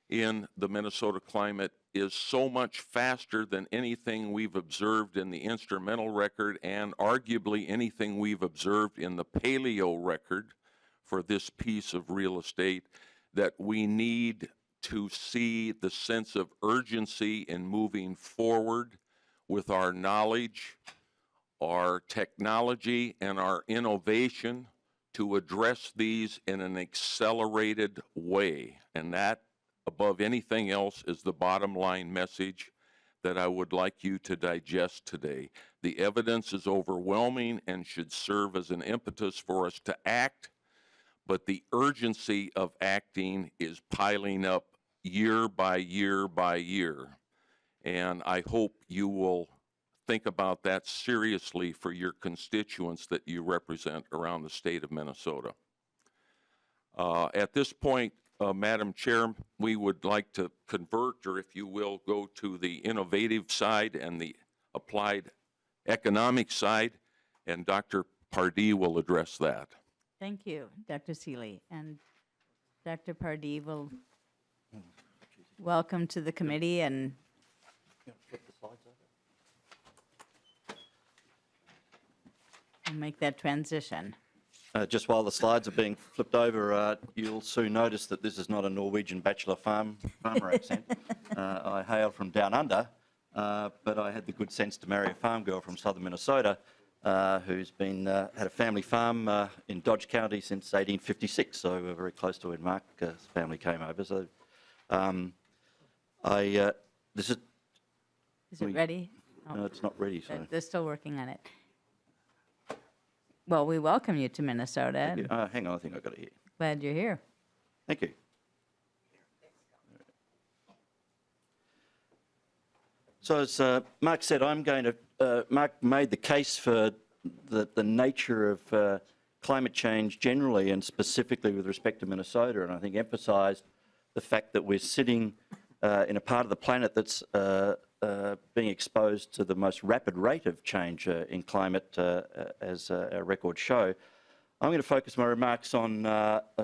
in the Minnesota climate is so much faster than anything we've observed in the instrumental record and arguably anything we've observed in the paleo record for this piece of real estate, that we need to see the sense of urgency in moving forward with our knowledge, our technology, and our innovation to address these in an accelerated way. And that, above anything else, is the bottom line message that I would like you to digest today. The evidence is overwhelming and should serve as an impetus for us to act, but the urgency of acting is piling up year by year by year. And I hope you will think about that seriously for your constituents that you represent around the state of Minnesota. At this point, Madam Chair, we would like to convert, or if you will, go to the innovative side and the applied economic side, and Dr. Pardee will address that. Thank you, Dr. Seeley. And Dr. Pardee will welcome to the committee and we'll make that transition. Just while the slides are being flipped over, you'll soon notice that this is not a Norwegian bachelor farmer accent. I hail from down under, but I had the good sense to marry a farm girl from southern Minnesota who's been had a family farm in Dodge County since 1856, so we're very close to when Mark's family came over. So this is... Is it ready? No, it's not ready. So. They're still working on it. Well, we welcome you to Minnesota. Hang on, I think I got it here. Glad you're here. Thank you. So as Mark said, I'm going to, Mark made the case for the nature of climate change generally and specifically with respect to Minnesota, and I think emphasised the fact that we're sitting in a part of the planet that's being exposed to the most rapid rate of change in climate, as our records show. I'm going to focus my remarks on,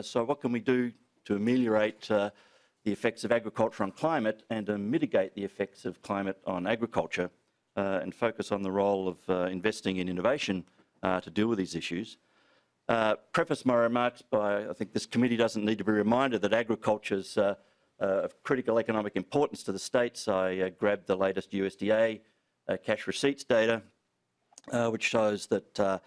so what can we do to ameliorate the effects of agriculture on climate and to mitigate the effects of climate on agriculture, and focus on the role of investing in innovation to deal with these issues. Preface my remarks by, I think this committee doesn't need to be reminded that agriculture's of critical economic importance to the states. I grabbed the latest USDA cash receipts data, which shows that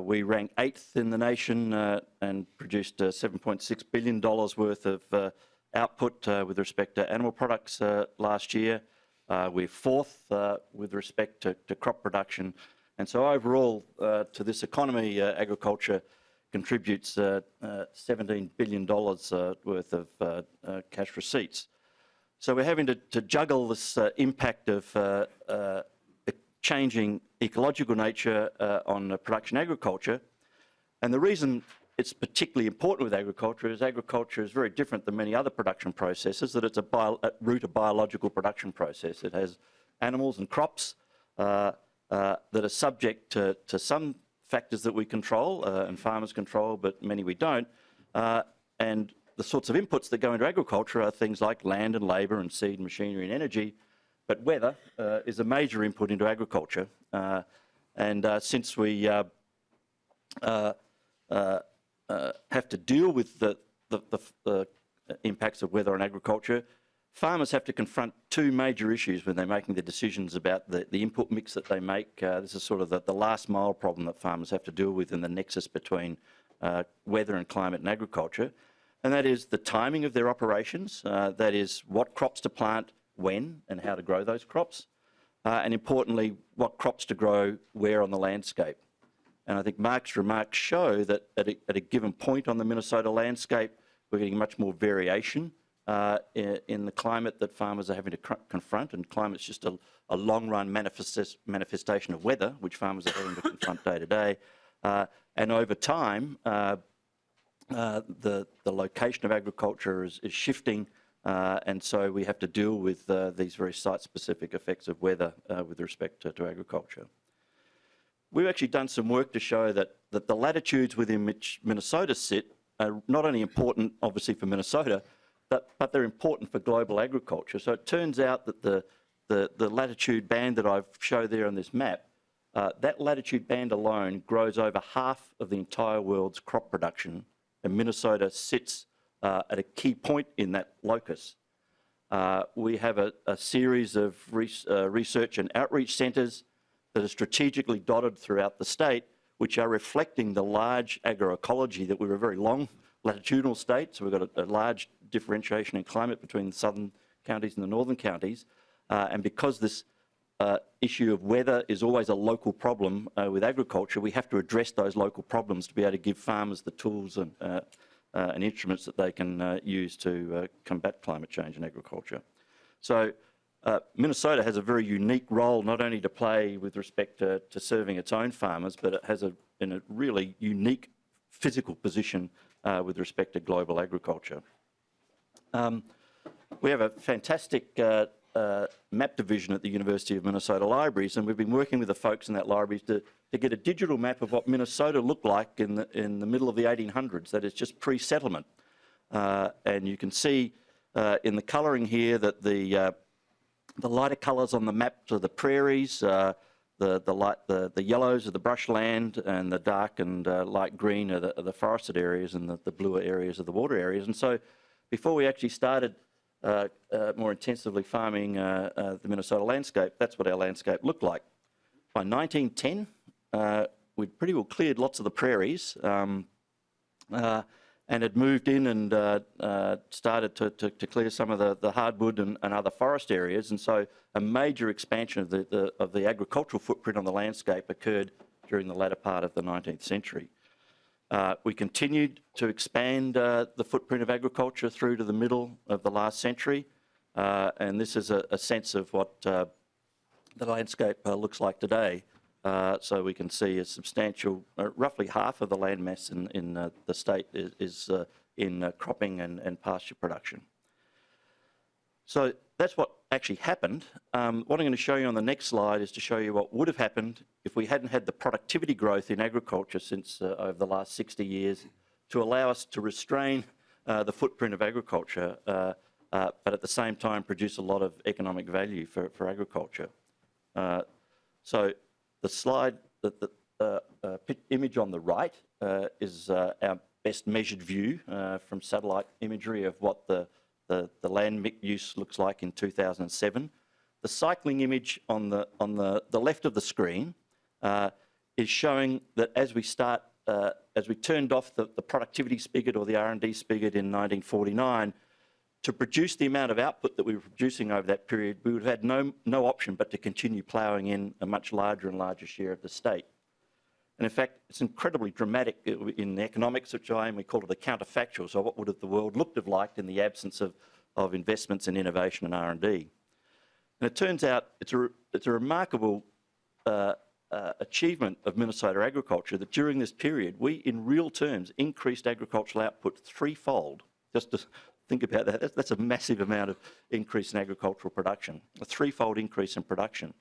we rank 8th in the nation and produced $7.6 billion worth of output with respect to animal products last year. We're 4th with respect to crop production. And so overall to this economy, agriculture contributes $17 billion worth of cash receipts. So we're having to juggle this impact of the changing ecological nature on production agriculture. And the reason it's particularly important with agriculture is very different than many other production processes, that it's at root a biological production process. It has animals and crops that are subject to some factors that we control and farmers control, but many we don't. And the sorts of inputs that go into agriculture are things like land and labour and seed, machinery and energy. But weather is a major input into agriculture. And since we have to deal with the impacts of weather on agriculture, farmers have to confront two major issues when they're making the decisions about the input mix that they make. This is sort of the last mile problem that farmers have to deal with in the nexus between weather and climate and agriculture. And that is the timing of their operations, that is what crops to plant, when and how to grow those crops, and importantly, what crops to grow where on the landscape. And I think Mark's remarks show that at a given point on the Minnesota landscape, we're getting much more variation in the climate that farmers are having to confront, and climate's just a long-run manifestation of weather, which farmers are having to confront day to day. And over time, the location of agriculture is shifting, and so we have to deal with these very site-specific effects of weather with respect to agriculture. We've actually done some work to show that the latitudes within which Minnesota sit are not only important, obviously, for Minnesota, but they're important for global agriculture. So it turns out that the latitude band that I've showed there on this map, that latitude band alone grows over half of the entire world's crop production, and Minnesota sits at a key point in that locus. We have a series of research and outreach centres that are strategically dotted throughout the state, which are reflecting the large agroecology that we're a very long latitudinal state, so we've got a large differentiation in climate between the southern counties and the northern counties. And because this issue of weather is always a local problem with agriculture, we have to address those local problems to be able to give farmers the tools and instruments that they can use to combat climate change in agriculture. So Minnesota has a very unique role not only to play with respect to serving its own farmers, but it has a really unique physical position with respect to global agriculture. We have a fantastic map division at the University of Minnesota Libraries, and we've been working with the folks in that libraries to get a digital map of what Minnesota looked like in the middle of the 1800s, that is just pre-settlement. And you can see in the colouring here that the lighter colours on the map are the prairies, the yellows are the brushland, and the dark and light green are the forested areas, and the bluer areas are the water areas. And so before we actually started more intensively farming the Minnesota landscape, that's what our landscape looked like. By 1910, we'd pretty well cleared lots of the prairies and had moved in and started to clear some of the hardwood and other forest areas. And so a major expansion of the agricultural footprint on the landscape occurred during the latter part of the 19th century. We continued to expand the footprint of agriculture through to the middle of the last century, and this is a sense of what the landscape looks like today. So we can see a substantial, roughly half of the land mass in the state is in cropping and pasture production. So that's what actually happened. What I'm going to show you on the next slide is to show you what would have happened if we hadn't had the productivity growth in agriculture since over the last 60 years to allow us to restrain the footprint of agriculture, but at the same time produce a lot of economic value for agriculture. So the slide, the image on the right is our best measured view from satellite imagery of what the land use looks like in 2007. The cycling image on the left of the screen is showing that as we turned off the productivity spigot or the R&D spigot in 1949, to produce the amount of output that we were producing over that period, we would have had no option but to continue ploughing in a much larger and larger share of the state. And in fact, it's incredibly dramatic in the economics of China. We call it a counterfactual. So what would have the world looked have liked in the absence of investments in innovation and R&D? And it turns out it's a remarkable achievement of Minnesota agriculture that during this period, we, in real terms, increased agricultural output threefold. Just to think about that, that's a massive amount of increase in agricultural production, a threefold increase in production.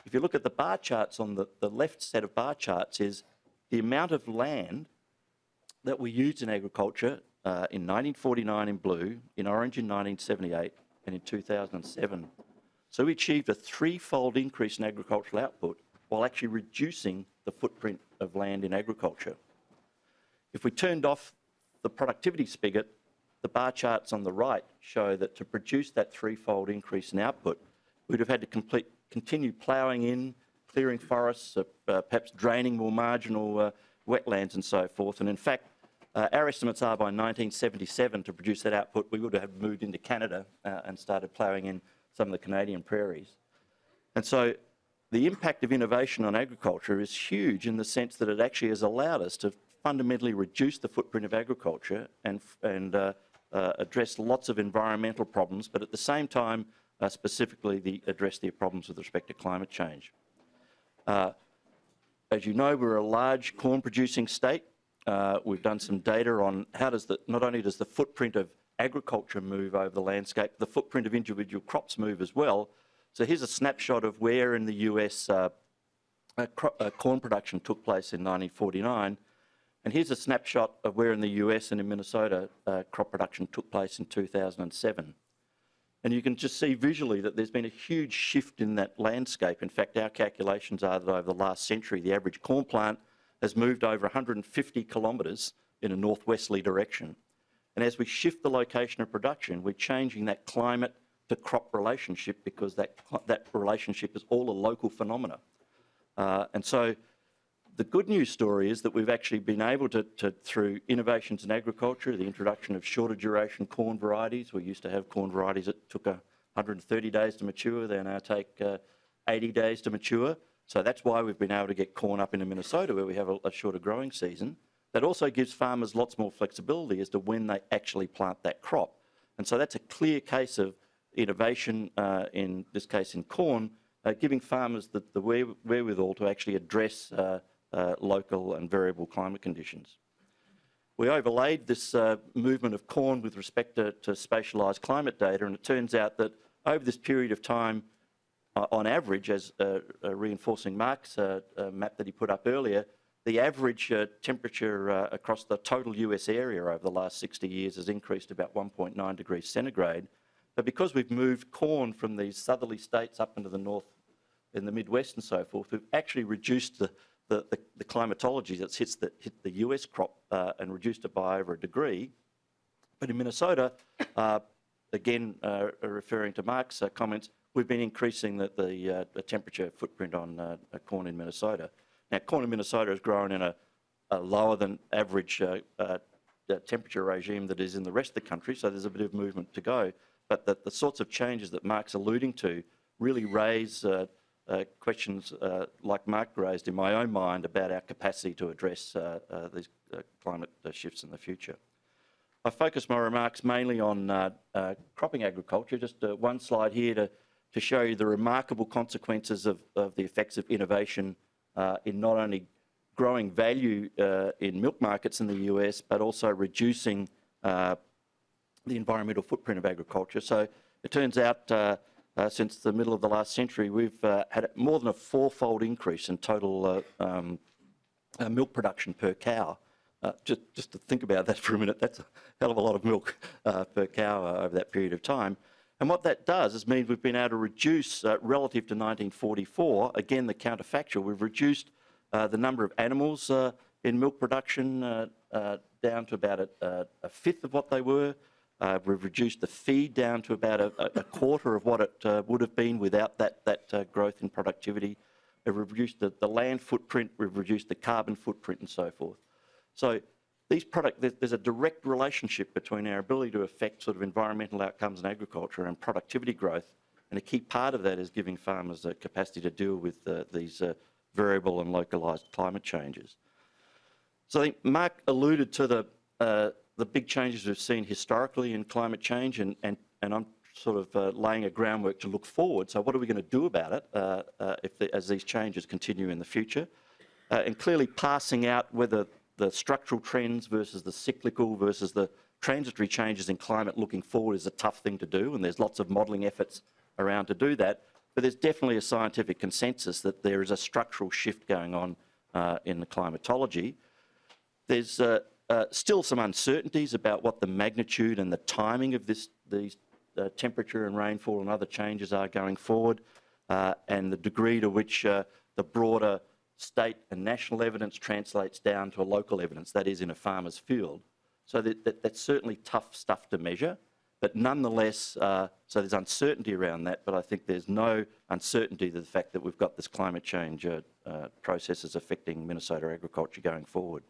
If you look at the bar charts on the left set of bar charts is the amount of land that we used in agriculture in 1949 in blue, in orange in 1978, and in 2007. So we achieved a threefold increase in agricultural output while actually reducing the footprint of land in agriculture. If we turned off the productivity spigot, the bar charts on the right show that to produce that threefold increase in output, we'd have had to continue ploughing in, clearing forests, perhaps draining more marginal wetlands and so forth. And in fact, our estimates are by 1977 to produce that output, we would have moved into Canada and started ploughing in some of the Canadian prairies. And so the impact of innovation on agriculture is huge in the sense that it actually has allowed us to fundamentally reduce the footprint of agriculture and address lots of environmental problems, but at the same time, specifically address the problems with respect to climate change. As you know, we're a large corn-producing state. We've done some data on how not only does the footprint of agriculture move over the landscape, the footprint of individual crops move as well. So here's a snapshot of where in the US corn production took place in 1949. And here's a snapshot of where in the US and in Minnesota crop production took place in 2007. And you can just see visually that there's been a huge shift in that landscape. In fact, our calculations are that over the last century, the average corn plant has moved over 150 kilometres in a northwesterly direction. And as we shift the location of production, we're changing that climate to crop relationship because that relationship is all a local phenomena. And so the good news story is that we've actually been able to, through innovations in agriculture, the introduction of shorter duration corn varieties. We used to have corn varieties that took 130 days to mature. They now take 80 days to mature. So that's why we've been able to get corn up into Minnesota where we have a shorter growing season. That also gives farmers lots more flexibility as to when they actually plant that crop. And so that's a clear case of innovation, in this case in corn, giving farmers the wherewithal to actually address local and variable climate conditions. We overlaid this movement of corn with respect to spatialised climate data, and it turns out that over this period of time, on average, as reinforcing Mark's map that he put up earlier, the average temperature across the total US area over the last 60 years has increased about 1.9 degrees centigrade. But because we've moved corn from these southerly states up into the north, in the Midwest and so forth, we've actually reduced the climatology that hit the US crop and reduced it by over a degree. But in Minnesota, again, referring to Mark's comments, we've been increasing the temperature footprint on corn in Minnesota. Now, corn in Minnesota has grown in a lower than average temperature regime that is in the rest of the country, so there's a bit of movement to go. But the sorts of changes that Mark's alluding to really raise questions like Mark raised in my own mind about our capacity to address these climate shifts in the future. I focus my remarks mainly on cropping agriculture. Just one slide here to show you the remarkable consequences of the effects of innovation in not only growing value in milk markets in the US, but also reducing the environmental footprint of agriculture. So it turns out since the middle of the last century, we've had more than a fourfold increase in total milk production per cow. Just to think about that for a minute, that's a hell of a lot of milk per cow over that period of time. And what that does is mean we've been able to reduce, relative to 1944, again the counterfactual, we've reduced the number of animals in milk production down to about a fifth of what they were. We've reduced the feed down to about a quarter of what it would have been without that growth in productivity. We've reduced the land footprint, we've reduced the carbon footprint and so forth. So there's a direct relationship between our ability to affect sort of environmental outcomes in agriculture and productivity growth, and a key part of that is giving farmers the capacity to deal with these variable and localised climate changes. So I think Mark alluded to the big changes we've seen historically in climate change, and I'm sort of laying a groundwork to look forward. So what are we going to do about it as these changes continue in the future? And clearly parsing out whether the structural trends versus the cyclical versus the transitory changes in climate looking forward is a tough thing to do, and there's lots of modelling efforts around to do that. But there's definitely a scientific consensus that there is a structural shift going on in the climatology. There's still some uncertainties about what the magnitude and the timing of these temperature and rainfall and other changes are going forward, and the degree to which the broader state and national evidence translates down to a local evidence, that is in a farmer's field. So that's certainly tough stuff to measure, but nonetheless, so there's uncertainty around that, but I think there's no uncertainty to the fact that we've got this climate change processes affecting Minnesota agriculture going forward.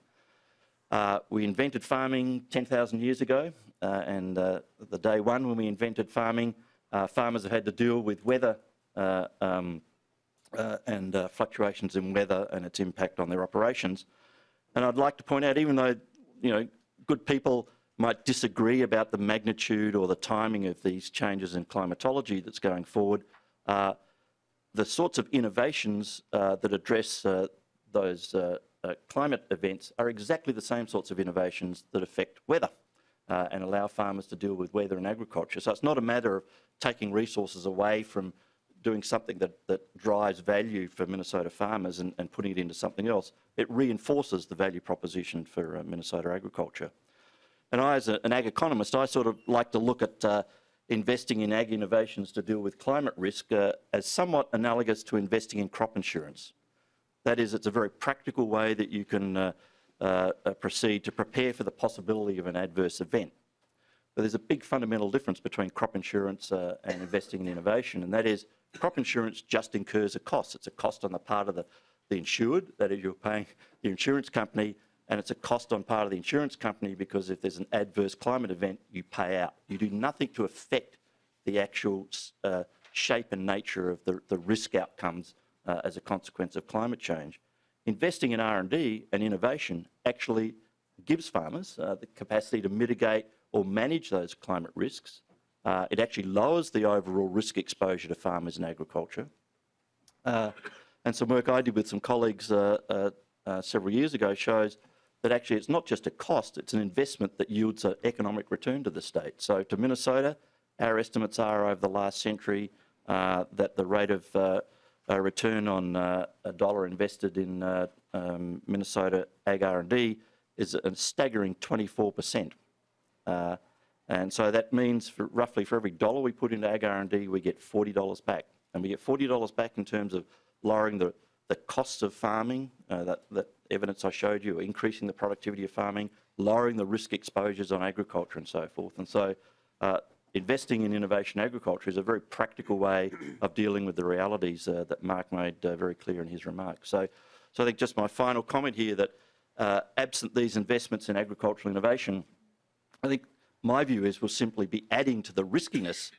We invented farming 10,000 years ago, and the day one when we invented farming, farmers have had to deal with weather and fluctuations in weather and its impact on their operations. And I'd like to point out, even though, good people might disagree about the magnitude or the timing of these changes in climatology that's going forward, the sorts of innovations that address those climate events are exactly the same sorts of innovations that affect weather and allow farmers to deal with weather in agriculture. So it's not a matter of taking resources away from doing something that drives value for Minnesota farmers and putting it into something else. It reinforces the value proposition for Minnesota agriculture. And I, as an ag economist, I sort of like to look at investing in ag innovations to deal with climate risk as somewhat analogous to investing in crop insurance. That is, it's a very practical way that you can proceed to prepare for the possibility of an adverse event. But there's a big fundamental difference between crop insurance and investing in innovation, and that is crop insurance just incurs a cost. It's a cost on the part of the insured, that is, you're paying the insurance company, and it's a cost on part of the insurance company because if there's an adverse climate event, you pay out. You do nothing to affect the actual shape and nature of the risk outcomes as a consequence of climate change. Investing in R&D and innovation actually gives farmers the capacity to mitigate or manage those climate risks. It actually lowers the overall risk exposure to farmers in agriculture. And some work I did with some colleagues several years ago shows that actually it's not just a cost, it's an investment that yields an economic return to the state. So to Minnesota, our estimates are over the last century that the rate of return on a dollar invested in Minnesota ag R&D is a staggering 24%. And so that means roughly for every dollar we put into ag R&D, we get $40 back. And we get $40 back in terms of lowering the costs of farming, that evidence I showed you, increasing the productivity of farming, lowering the risk exposures on agriculture and so forth. And so investing in innovation agriculture is a very practical way of dealing with the realities that Mark made very clear in his remarks. So I think just my final comment here that absent these investments in agricultural innovation, I think my view is we'll simply be adding to the riskiness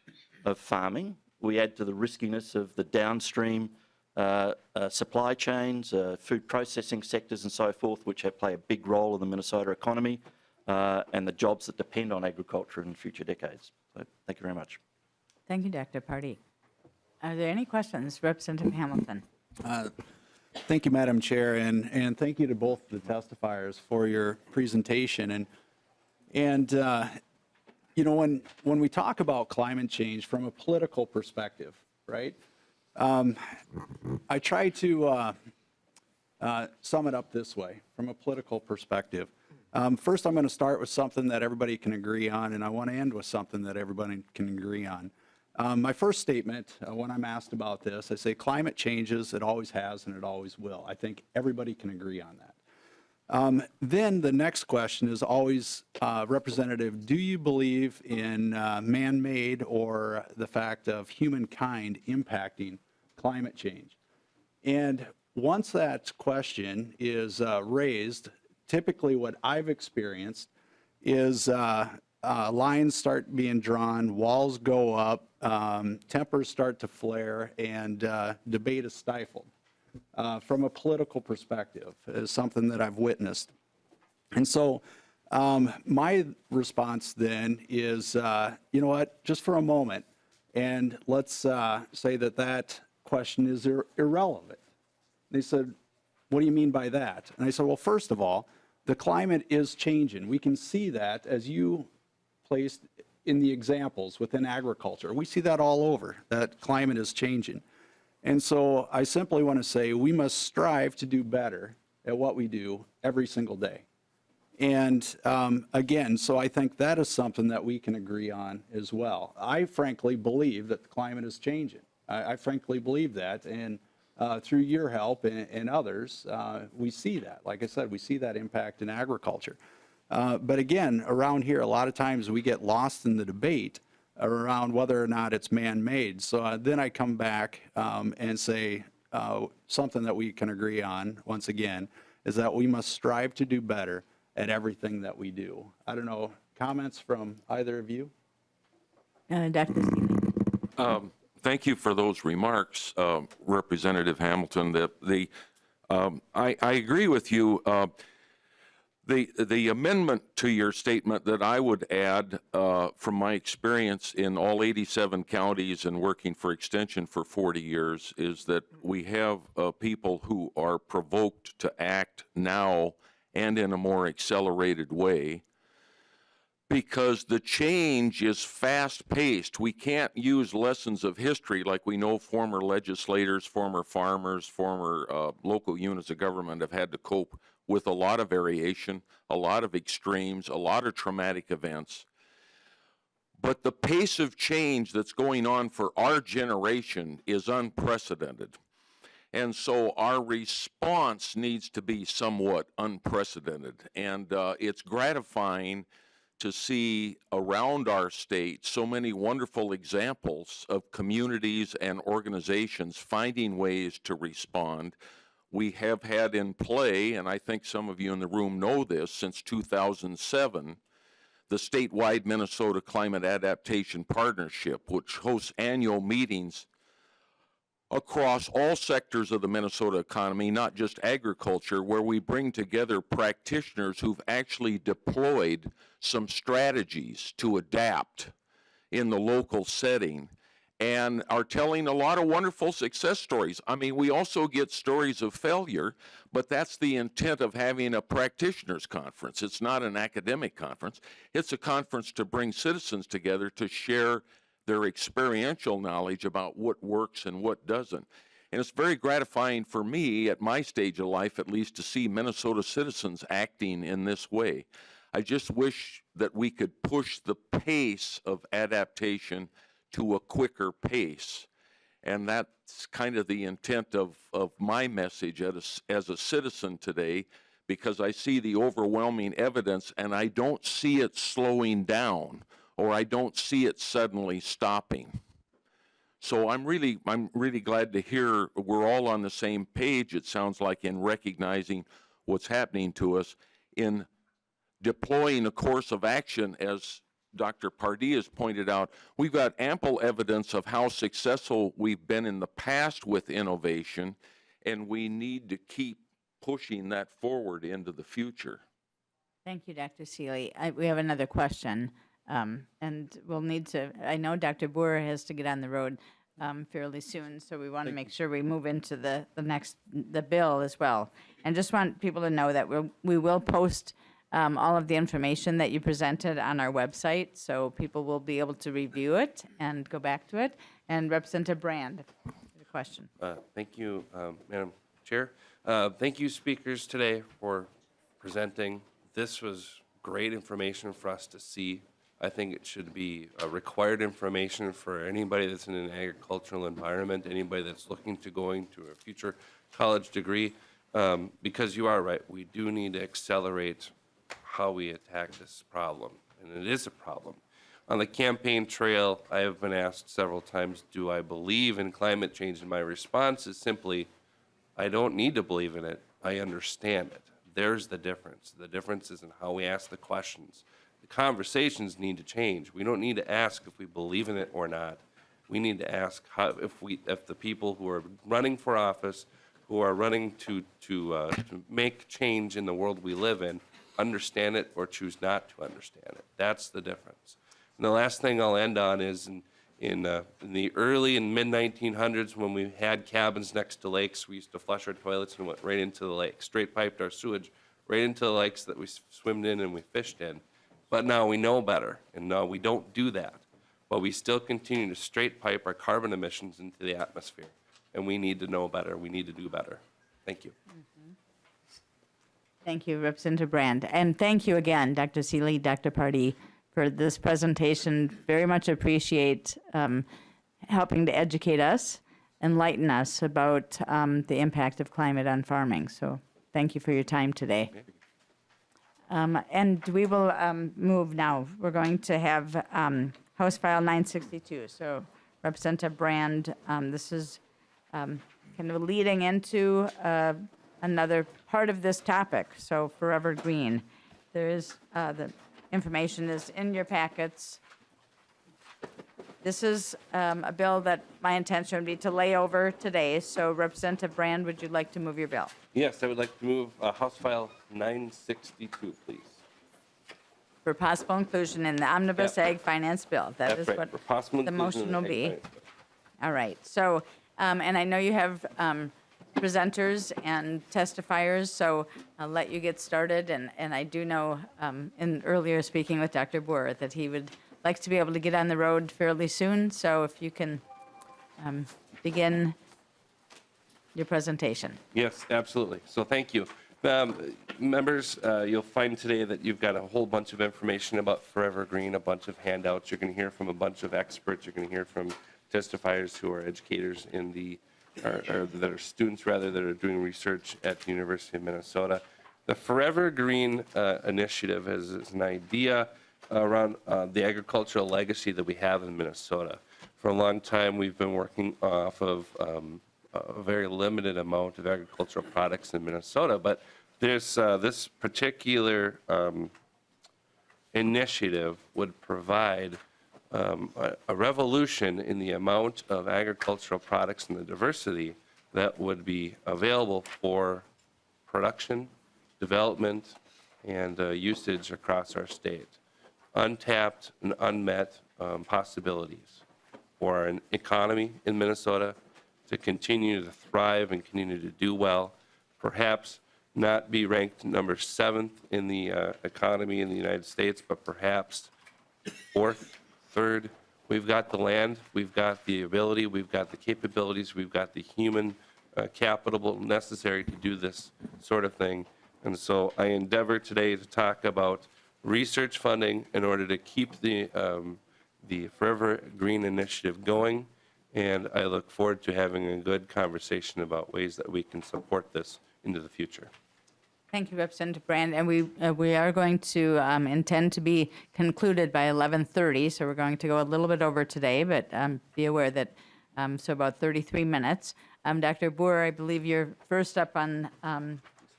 of farming. We add to the riskiness of the downstream supply chains, food processing sectors and so forth, which play a big role in the Minnesota economy and the jobs that depend on agriculture in future decades. So thank you very much. Thank you, Dr. Pardee. Are there any questions? Representative Hamilton. Thank you, Madam Chair, and thank you to both the testifiers for your presentation. And when we talk about climate change from a political perspective, right? I try to sum it up this way from a political perspective. First, I'm going to start with something that everybody can agree on, and I want to end with something that everybody can agree on. My first statement, when I'm asked about this, I say climate changes, it always has and it always will. I think everybody can agree on that. Then the next question is always, Representative, do you believe in man-made or the fact of humankind impacting climate change? And once that question is raised, typically what I've experienced is lines start being drawn, walls go up, tempers start to flare, and debate is stifled. From a political perspective is something that I've witnessed. And so my response then is, you know what, just for a moment, and let's say that question is irrelevant. They said, what do you mean by that? And I said, well, first of all, the climate is changing. We can see that as you placed in the examples within agriculture. We see that all over, that climate is changing. And so I simply want to say we must strive to do better at what we do every single day. And again, so I think that is something that we can agree on as well. I frankly believe that the climate is changing. I frankly believe that. And through your help and others, we see that. Like I said, we see that impact in agriculture. But again, around here, a lot of times we get lost in the debate around whether or not it's man-made. So then I come back and say something that we can agree on, once again, is that we must strive to do better at everything that we do. I don't know, comments from either of you? Dr. Seeley? Thank you for those remarks, Representative Hamilton. I agree with you. The amendment to your statement that I would add from my experience in all 87 counties and working for Extension for 40 years is that we have people who are provoked to act now and in a more accelerated way because the change is fast-paced. We can't use lessons of history like we know former legislators, former farmers, former local units of government have had to cope with a lot of variation, a lot of extremes, a lot of traumatic events. But the pace of change that's going on for our generation is unprecedented. And so our response needs to be somewhat unprecedented. And it's gratifying to see around our state so many wonderful examples of communities and organizations finding ways to respond. We have had in play, and I think some of you in the room know this, since 2007, the statewide Minnesota Climate Adaptation Partnership, which hosts annual meetings across all sectors of the Minnesota economy, not just agriculture, where we bring together practitioners who've actually deployed some strategies to adapt in the local setting and are telling a lot of wonderful success stories. I mean, we also get stories of failure, but that's the intent of having a practitioners conference. It's not an academic conference. It's a conference to bring citizens together to share their experiential knowledge about what works and what doesn't. And it's very gratifying for me at my stage of life, at least, to see Minnesota citizens acting in this way. I just wish that we could push the pace of adaptation to a quicker pace. And that's kind of the intent of my message as a citizen today, because I see the overwhelming evidence and I don't see it slowing down, or I don't see it suddenly stopping. So I'm really glad to hear we're all on the same page, it sounds like, in recognizing what's happening to us, in deploying a course of action. As Dr. Pardee has pointed out, we've got ample evidence of how successful we've been in the past with innovation, and we need to keep pushing that forward into the future. Thank you, Dr. Seeley. We have another question. And we'll need to, I know Dr. Boer has to get on the road fairly soon, so we want to make sure we move into the bill as well. And just want people to know that we will post all of the information that you presented on our website, so people will be able to review it and go back to it. And Representative Brand, the question. Thank you, Madam Chair. Thank you, speakers, today for presenting. This was great information for us to see. I think it should be required information for anybody that's in an agricultural environment, anybody that's looking to go into a future college degree, because you are right, we do need to accelerate how we attack this problem, and it is a problem. On the campaign trail, I have been asked several times, do I believe in climate change? And my response is simply, I don't need to believe in it, I understand it. There's the difference. The difference is in how we ask the questions. The conversations need to change. We don't need to ask if we believe in it or not. We need to ask how, if the people who are running for office, who are running to make change in the world we live in, understand it or choose not to understand it. That's the difference. And the last thing I'll end on is in the early and mid-1900s, when we had cabins next to lakes, we used to flush our toilets and went right into the lake, straight piped our sewage right into the lakes that we swimmed in and we fished in. But now we know better, and now we don't do that. But we still continue to straight pipe our carbon emissions into the atmosphere. And we need to know better. We need to do better. Thank you. Thank you, Representative Brand. And thank you again, Dr. Seeley, Dr. Pardee, for this presentation. Very much appreciate helping to educate us, enlighten us about the impact of climate on farming. So thank you for your time today. And we will move now. We're going to have House File 962. So Representative Brand, this is kind of leading into another part of this topic. So Forever Green. There is, the information is in your packets. This is a bill that my intention would be to lay over today. So Representative Brand, would you like to move your bill? Yes, I would like to move House File 962, please. For possible inclusion in the Omnibus Yeah. Ag Finance Bill. That That's is right, what for possible the inclusion motion in will the be. Ag Finance Bill. All right. So, and I know you have presenters and testifiers, so I'll let you get started. And I do know in earlier speaking with Dr. Boer that he would like to be able to get on the road fairly soon. So if you can begin your presentation. Yes, absolutely. So thank you. Members, you'll find today that you've got a whole bunch of information about Forever Green, a bunch of handouts. You're going to hear from a bunch of experts. You're going to hear from testifiers who are educators in the, or that are students rather, that are doing research at the University of Minnesota. The Forever Green initiative is an idea around the agricultural legacy that we have in Minnesota. For a long time, we've been working off of a very limited amount of agricultural products in Minnesota, but there's this particular initiative would provide a revolution in the amount of agricultural products and the diversity that would be available for production, development, and usage across our state. Untapped and unmet possibilities for an economy in Minnesota to continue to thrive and continue to do well, perhaps not be ranked number 7th in the economy in the United States, but perhaps 4th, 3rd. We've got the land, we've got the ability, we've got the capabilities, we've got the human capital necessary to do this sort of thing. And so I endeavor today to talk about research funding in order to keep the Forever Green initiative going. And I look forward to having a good conversation about ways that we can support this into the future. Thank you, Representative Brand. And we are going to intend to be concluded by 11:30, so we're going to go a little bit over today, but be aware that, so about 33 minutes. Dr. Boer, I believe you're first up on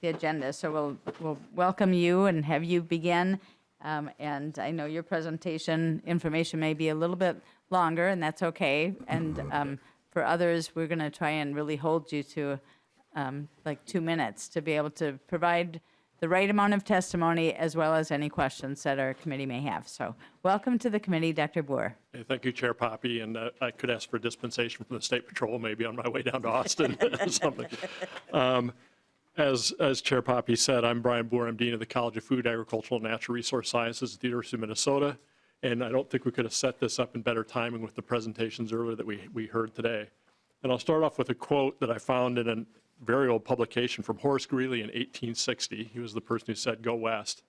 the agenda, so we'll welcome you and have you begin. And I know your presentation information may be a little bit longer, and that's okay. And for others, we're going to try and really hold you to like 2 minutes to be able to provide the right amount of testimony as well as any questions that our committee may have. So welcome to the committee, Dr. Boer. Hey, thank you, Chair Poppe, and I could ask for dispensation from the State Patrol maybe on my way down to Austin or something. As Chair Poppe said, I'm Brian Boer. I'm Dean of the College of Food, Agricultural, and Natural Resource Sciences at the University of Minnesota, and I don't think we could have set this up in better timing with the presentations earlier that we heard today. And I'll start off with a quote that I found in a very old publication from Horace Greeley in 1860. He was the person who said, "Go west."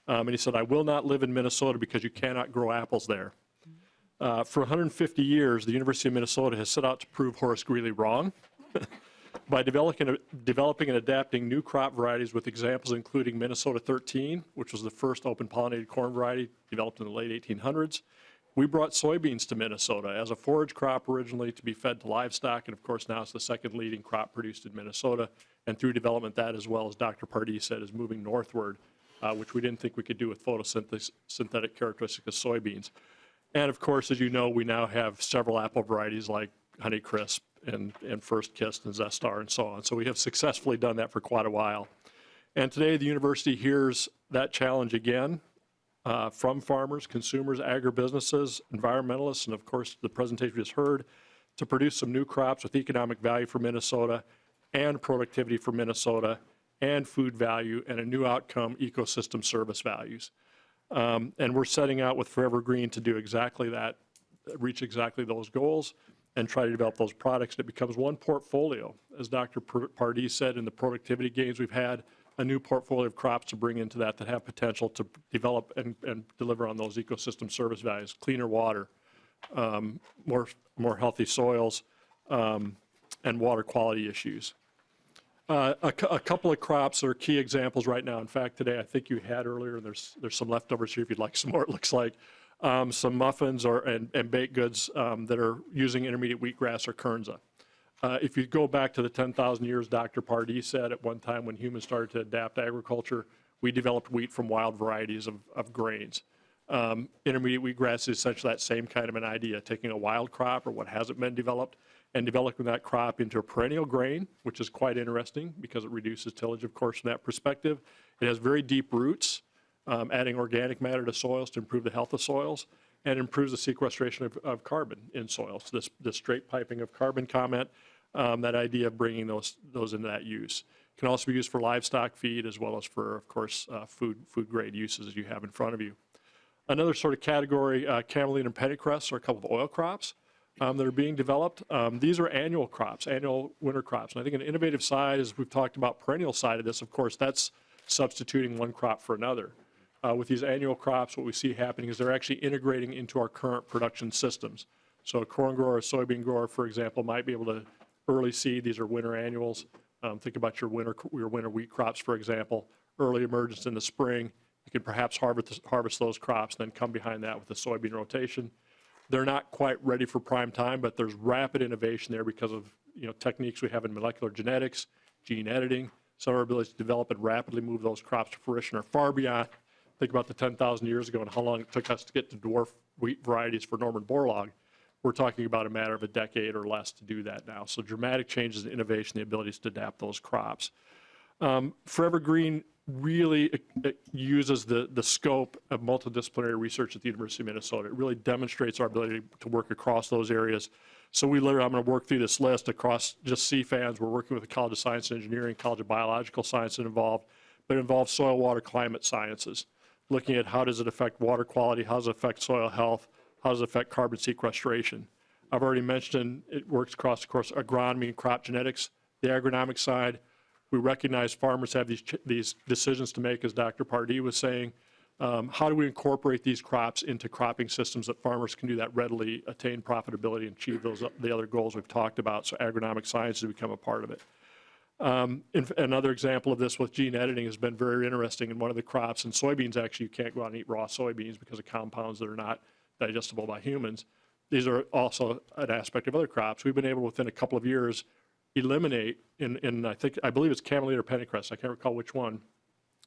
And he said, "I will not live in Minnesota because you cannot grow apples there." For 150 years, the University of Minnesota has set out to prove Horace Greeley wrong by developing and adapting new crop varieties with examples including Minnesota 13, which was the first open pollinated corn variety developed in the late 1800s. We brought soybeans to Minnesota as a forage crop originally to be fed to livestock, and of course now it's the second leading crop produced in Minnesota. And through development, that, as well as Dr. Pardee said, is moving northward, which we didn't think we could do with photosynthetic characteristics of soybeans. And of course, as you know, we now have several apple varieties like Honeycrisp and First Kiss and Zestar and so on. So we have successfully done that for quite a while. And today the university hears that challenge again from farmers, consumers, agribusinesses, environmentalists, and of course the presentation we just heard, to produce some new crops with economic value for Minnesota and productivity for Minnesota and food value and a new outcome, ecosystem service values. And we're setting out with Forever Green to do exactly that, reach exactly those goals and try to develop those products. And it becomes one portfolio. As Dr. Pardee said, in the productivity gains we've had, a new portfolio of crops to bring into that have potential to develop and deliver on those ecosystem service values, cleaner water, more healthy soils, and water quality issues. A couple of crops are key examples right now. In fact, today, I think you had earlier, and there's some leftovers here if you'd like some more, it looks like, some muffins and baked goods that are using intermediate wheatgrass or kernza. If you go back to the 10,000 years, Dr. Pardee said at one time when humans started to adapt agriculture, we developed wheat from wild varieties of grains. Intermediate wheatgrass is essentially that same kind of an idea, taking a wild crop or what hasn't been developed and developing that crop into a perennial grain, which is quite interesting because it reduces tillage, of course, from that perspective. It has very deep roots, adding organic matter to soils to improve the health of soils, and improves the sequestration of carbon in soils. This straight piping of carbon comment, that idea of bringing those into that use. It can also be used for livestock feed as well as for, of course, food grade uses as you have in front of you. Another sort of category, camelina and pennycress, are a couple of oil crops that are being developed. These are annual crops, annual winter crops. And I think an innovative side, as we've talked about perennial side of this, of course, that's substituting one crop for another. With these annual crops, what we see happening is they're actually integrating into our current production systems. So a corn grower, a soybean grower, for example, might be able to early seed. These are winter annuals. Think about your winter wheat crops, for example. Early emergence in the spring. You can perhaps harvest those crops, then come behind that with the soybean rotation. They're not quite ready for prime time, but there's rapid innovation there because of techniques we have in molecular genetics, gene editing. Some of our abilities to develop and rapidly move those crops to fruition are far beyond. Think about the 10,000 years ago and how long it took us to get to dwarf wheat varieties for Norman Borlaug. We're talking about a matter of a decade or less to do that now. So dramatic changes in innovation, the abilities to adapt those crops. Forever Green really uses the scope of multidisciplinary research at the University of Minnesota. It really demonstrates our ability to work across those areas. So I'm going to work through this list across just CFANs. We're working with the College of Science and Engineering, College of Biological Sciences involved, but it involves soil, water, climate sciences, looking at how does it affect water quality, how does it affect soil health, how does it affect carbon sequestration. I've already mentioned it works across, of course, agronomy and crop genetics. The agronomic side, we recognize farmers have these decisions to make, as Dr. Pardee was saying. How do we incorporate these crops into cropping systems that farmers can do that readily, attain profitability, and achieve the other goals we've talked about? So agronomic sciences become a part of it. Another example of this with gene editing has been very interesting in one of the crops. In soybeans, actually, you can't go out and eat raw soybeans because of compounds that are not digestible by humans. These are also an aspect of other crops. We've been able, within a couple of years, eliminate, I believe it's camelina or pennycress, I can't recall which one,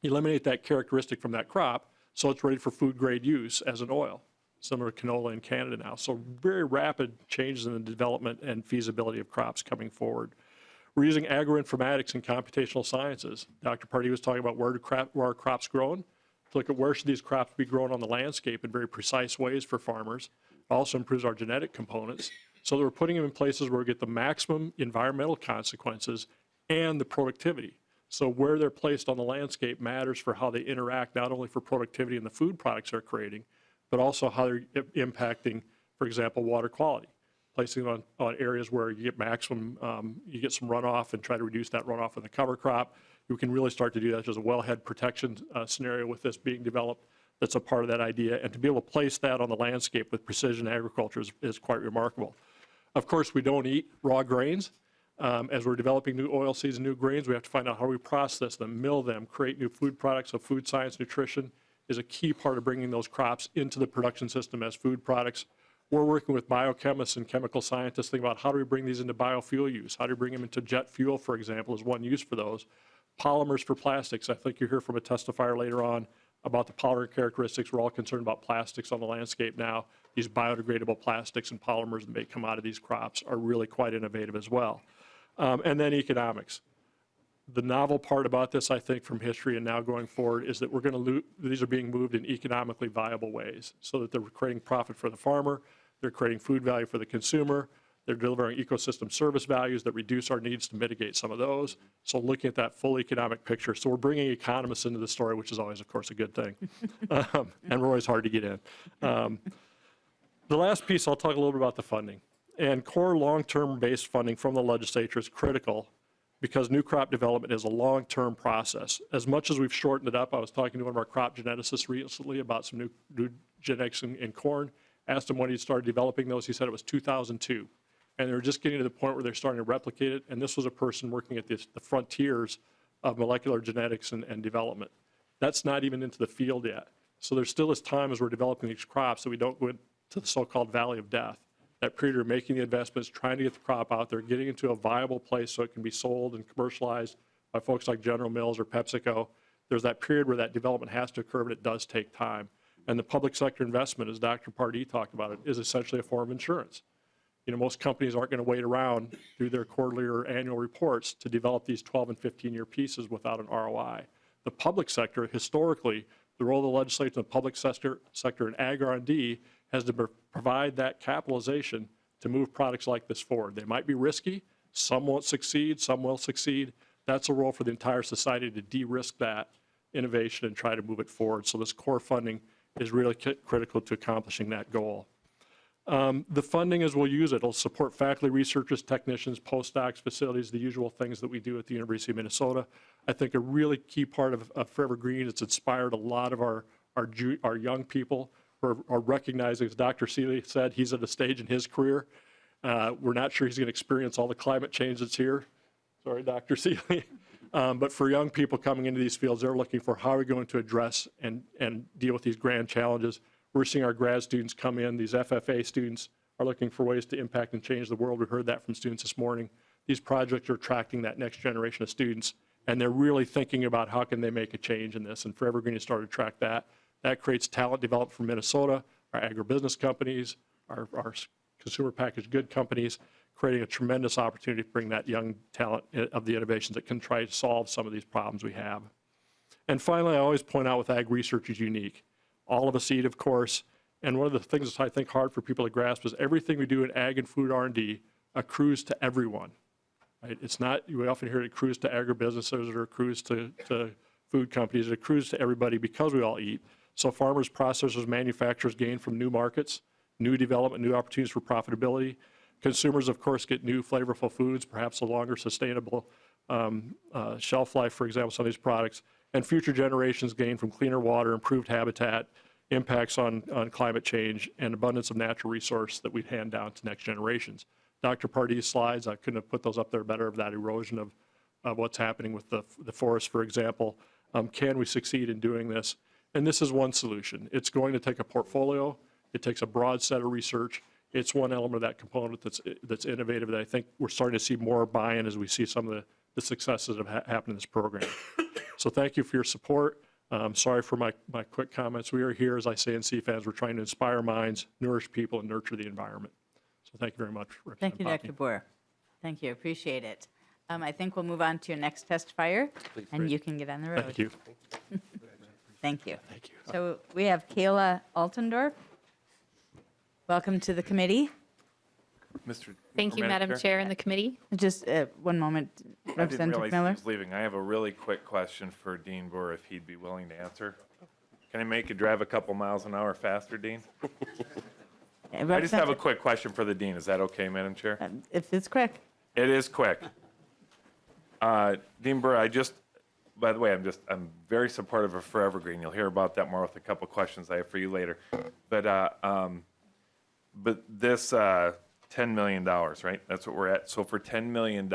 eliminate that characteristic from that crop so it's ready for food grade use as an oil, similar to canola in Canada now. So very rapid changes in the development and feasibility of crops coming forward. We're using agroinformatics and computational sciences. Dr. Pardee was talking about where are crops grown, to look at where should these crops be grown on the landscape in very precise ways for farmers. It also improves our genetic components, so that we're putting them in places where we get the maximum environmental consequences and the productivity. So where they're placed on the landscape matters for how they interact, not only for productivity and the food products they're creating, but also how they're impacting, for example, water quality. Placing them on areas where you get maximum, you get some runoff and try to reduce that runoff in the cover crop. You can really start to do that. There's a wellhead protection scenario with this being developed that's a part of that idea. And to be able to place that on the landscape with precision agriculture is quite remarkable. Of course, we don't eat raw grains. As we're developing new oilseeds and new grains, we have to find out how we process them, mill them, create new food products. So food science, nutrition is a key part of bringing those crops into the production system as food products. We're working with biochemists and chemical scientists thinking about how do we bring these into biofuel use? How do we bring them into jet fuel, for example, is one use for those. Polymers for plastics. I think you'll hear from a testifier later on about the polymer characteristics. We're all concerned about plastics on the landscape now. These biodegradable plastics and polymers that may come out of these crops are really quite innovative as well. And then economics. The novel part about this, I think, from history and now going forward is that we're going to these are being moved in economically viable ways so that they're creating profit for the farmer, they're creating food value for the consumer, they're delivering ecosystem service values that reduce our needs to mitigate some of those. So looking at that full economic picture. So we're bringing economists into the story, which is always, of course, a good thing. And we're always hard to get in. The last piece, I'll talk a little bit about the funding. And core long-term based funding from the legislature is critical because new crop development is a long-term process. As much as we've shortened it up, I was talking to one of our crop geneticists recently about some new genetics in corn, asked him when he started developing those. He said it was 2002. And they were just getting to the point where they're starting to replicate it. And this was a person working at the frontiers of molecular genetics and development. That's not even into the field yet. So there still is time as we're developing these crops that we don't go into the so-called valley of death. That period of making the investments, trying to get the crop out there, getting into a viable place so it can be sold and commercialized by folks like General Mills or PepsiCo. There's that period where that development has to occur, but it does take time. And the public sector investment, as Dr. Pardee talked about it, is essentially a form of insurance. You know, most companies aren't going to wait around through their quarterly or annual reports to develop these 12 and 15-year pieces without an ROI. The public sector, historically, the role of the legislature in the public sector in ag R&D has to provide that capitalization to move products like this forward. They might be risky. Some won't succeed. Some will succeed. That's a role for the entire society to de-risk that innovation and try to move it forward. So this core funding is really critical to accomplishing that goal. The funding, as we'll use it, will support faculty, researchers, technicians, postdocs, facilities, the usual things that we do at the University of Minnesota. I think a really key part of Forever Green, it's inspired a lot of our young people who are recognizing, as Dr. Seeley said, he's at a stage in his career. We're not sure he's going to experience all the climate change that's here. Sorry, Dr. Seeley. But for young people coming into these fields, they're looking for how are we going to address and deal with these grand challenges. We're seeing our grad students come in. These FFA students are looking for ways to impact and change the world. We heard that from students this morning. These projects are attracting that next generation of students, and they're really thinking about how can they make a change in this. And Forever Green has started to track that. That creates talent development for Minnesota, our agribusiness companies, our consumer packaged good companies, creating a tremendous opportunity to bring that young talent of the innovations that can try to solve some of these problems we have. And finally, I always point out with ag research is unique. All of a seed, of course, and one of the things that's I think hard for people to grasp is everything we do in ag and food R&D accrues to everyone. Right? It's not, you often hear it accrues to agribusinesses or accrues to food companies. It accrues to everybody because we all eat. So farmers, processors, manufacturers gain from new markets, new development, new opportunities for profitability. Consumers, of course, get new flavorful foods, perhaps a longer sustainable shelf life, for example, some of these products. And future generations gain from cleaner water, improved habitat, impacts on climate change, and abundance of natural resource that we'd hand down to next generations. Dr. Pardee's slides, I couldn't have put those up there better, of that erosion of what's happening with the forest, for example. Can we succeed in doing this? And this is one solution. It's going to take a portfolio. It takes a broad set of research. It's one element of that component that's innovative that I think we're starting to see more buy-in as we see some of the successes that have happened in this program. So thank you for your support. Sorry for my quick comments. We are here, as I say in CFANS, we're trying to inspire minds, nourish people, and nurture the environment. So thank you very much, Thank you, Dr. Boer. Thank you, appreciate it. I think we'll move on to your next testifier, and you can get on the road. Thank you. Thank you. Thank you. So we have Kayla Altendorf. Welcome to the committee. Thank you, Madam Chair and the committee. Just 1 moment, I didn't Representative realize Miller. he was leaving. I have a really quick question for Dean Boer, if he'd be willing to answer. Can I make you drive a couple miles an hour faster, Dean? I just have a quick question for the Dean. Is that okay, Madam Chair? If it's quick. It is quick. Dean Boer, by the way, I'm very supportive of Forever Green. You'll hear about that more with a couple questions I have for you later. But this $10 million, right? That's what we're at. So for $10 million,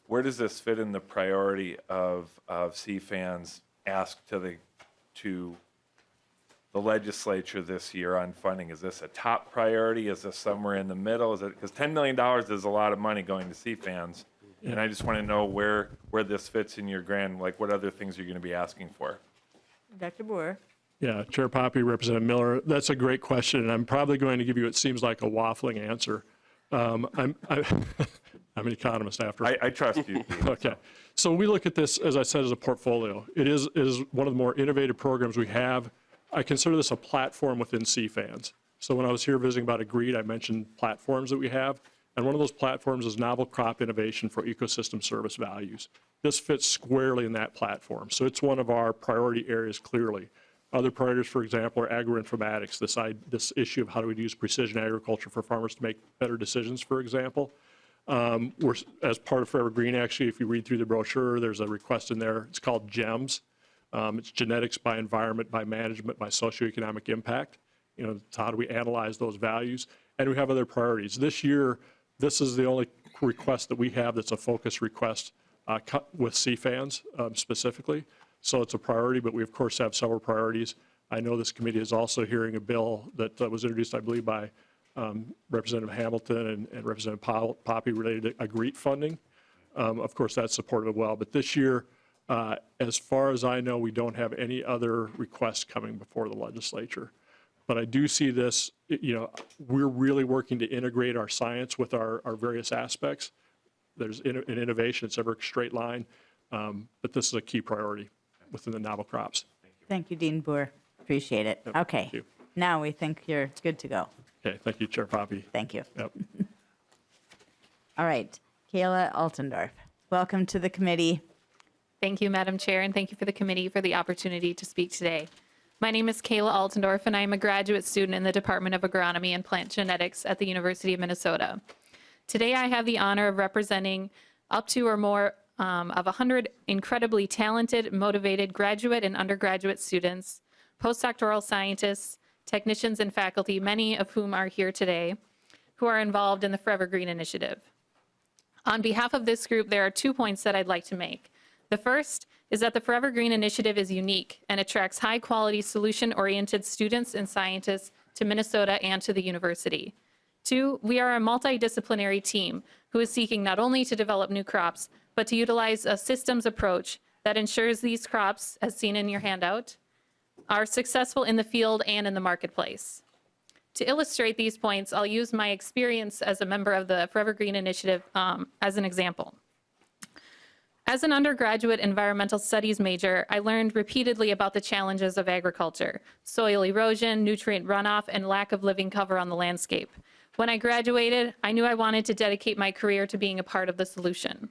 where does this fit in the priority of CFAN's ask to the legislature this year on funding? Is this a top priority? Is this somewhere in the middle? Is it, because $10 million is a lot of money going to CFAN's, and I just want to know where this fits in your grand, like what other things you're going to be asking for. Dr. Boer. Yeah, Chair Poppe, Representative Miller, that's a great question, and I'm probably going to give you, it seems like, a waffling answer. I'm an economist after. I trust you. Okay. So we look at this, as I said, as a portfolio. It is one of the more innovative programs we have. I consider this a platform within CFANS. So when I was here visiting about Agreed, I mentioned platforms that we have, and one of those platforms is novel crop innovation for ecosystem service values. This fits squarely in that platform. So it's one of our priority areas, clearly. Other priorities, for example, are agroinformatics, this issue of how do we use precision agriculture for farmers to make better decisions, for example. As part of Forever Green, actually, if you read through the brochure, there's a request in there. It's called GEMS. It's genetics by environment, by management, by socioeconomic impact. So how do we analyze those values? And we have other priorities. This year, this is the only request that we have that's a focus request with CFANs specifically. So it's a priority, but we of course have several priorities. I know this committee is also hearing a bill that was introduced, I believe, by Representative Hamilton and Representative Poppe related to GREET funding. Of course, that's supported well. But this year, as far as I know, we don't have any other requests coming before the legislature. But I do see this, we're really working to integrate our science with our various aspects. There's an innovation, it's never a straight line, but this is a key priority within the novel crops. Thank you, Dean Boer. Appreciate it. Yep, Okay. thank you. Now we think you're good to go. Okay, thank you, Chair Poppe. Thank you. Yep. All right. Kayla Altendorf, welcome to the committee. Thank you, Madam Chair, and thank you for the committee for the opportunity to speak today. My name is Kayla Altendorf, and I am a graduate student in the Department of Agronomy and Plant Genetics at the University of Minnesota. Today, I have the honor of representing up to or more of 100 incredibly talented, motivated graduate and undergraduate students, postdoctoral scientists, technicians, and faculty, many of whom are here today, who are involved in the Forever Green Initiative. On behalf of this group, there are 2 points that I'd like to make. The first is that the Forever Green Initiative is unique and attracts high-quality, solution-oriented students and scientists to Minnesota and to the university. 2, we are a multidisciplinary team who is seeking not only to develop new crops, but to utilize a systems approach that ensures these crops, as seen in your handout, are successful in the field and in the marketplace. To illustrate these points, I'll use my experience as a member of the Forever Green Initiative as an example. As an undergraduate environmental studies major, I learned repeatedly about the challenges of agriculture: soil erosion, nutrient runoff, and lack of living cover on the landscape. When I graduated, I knew I wanted to dedicate my career to being a part of the solution.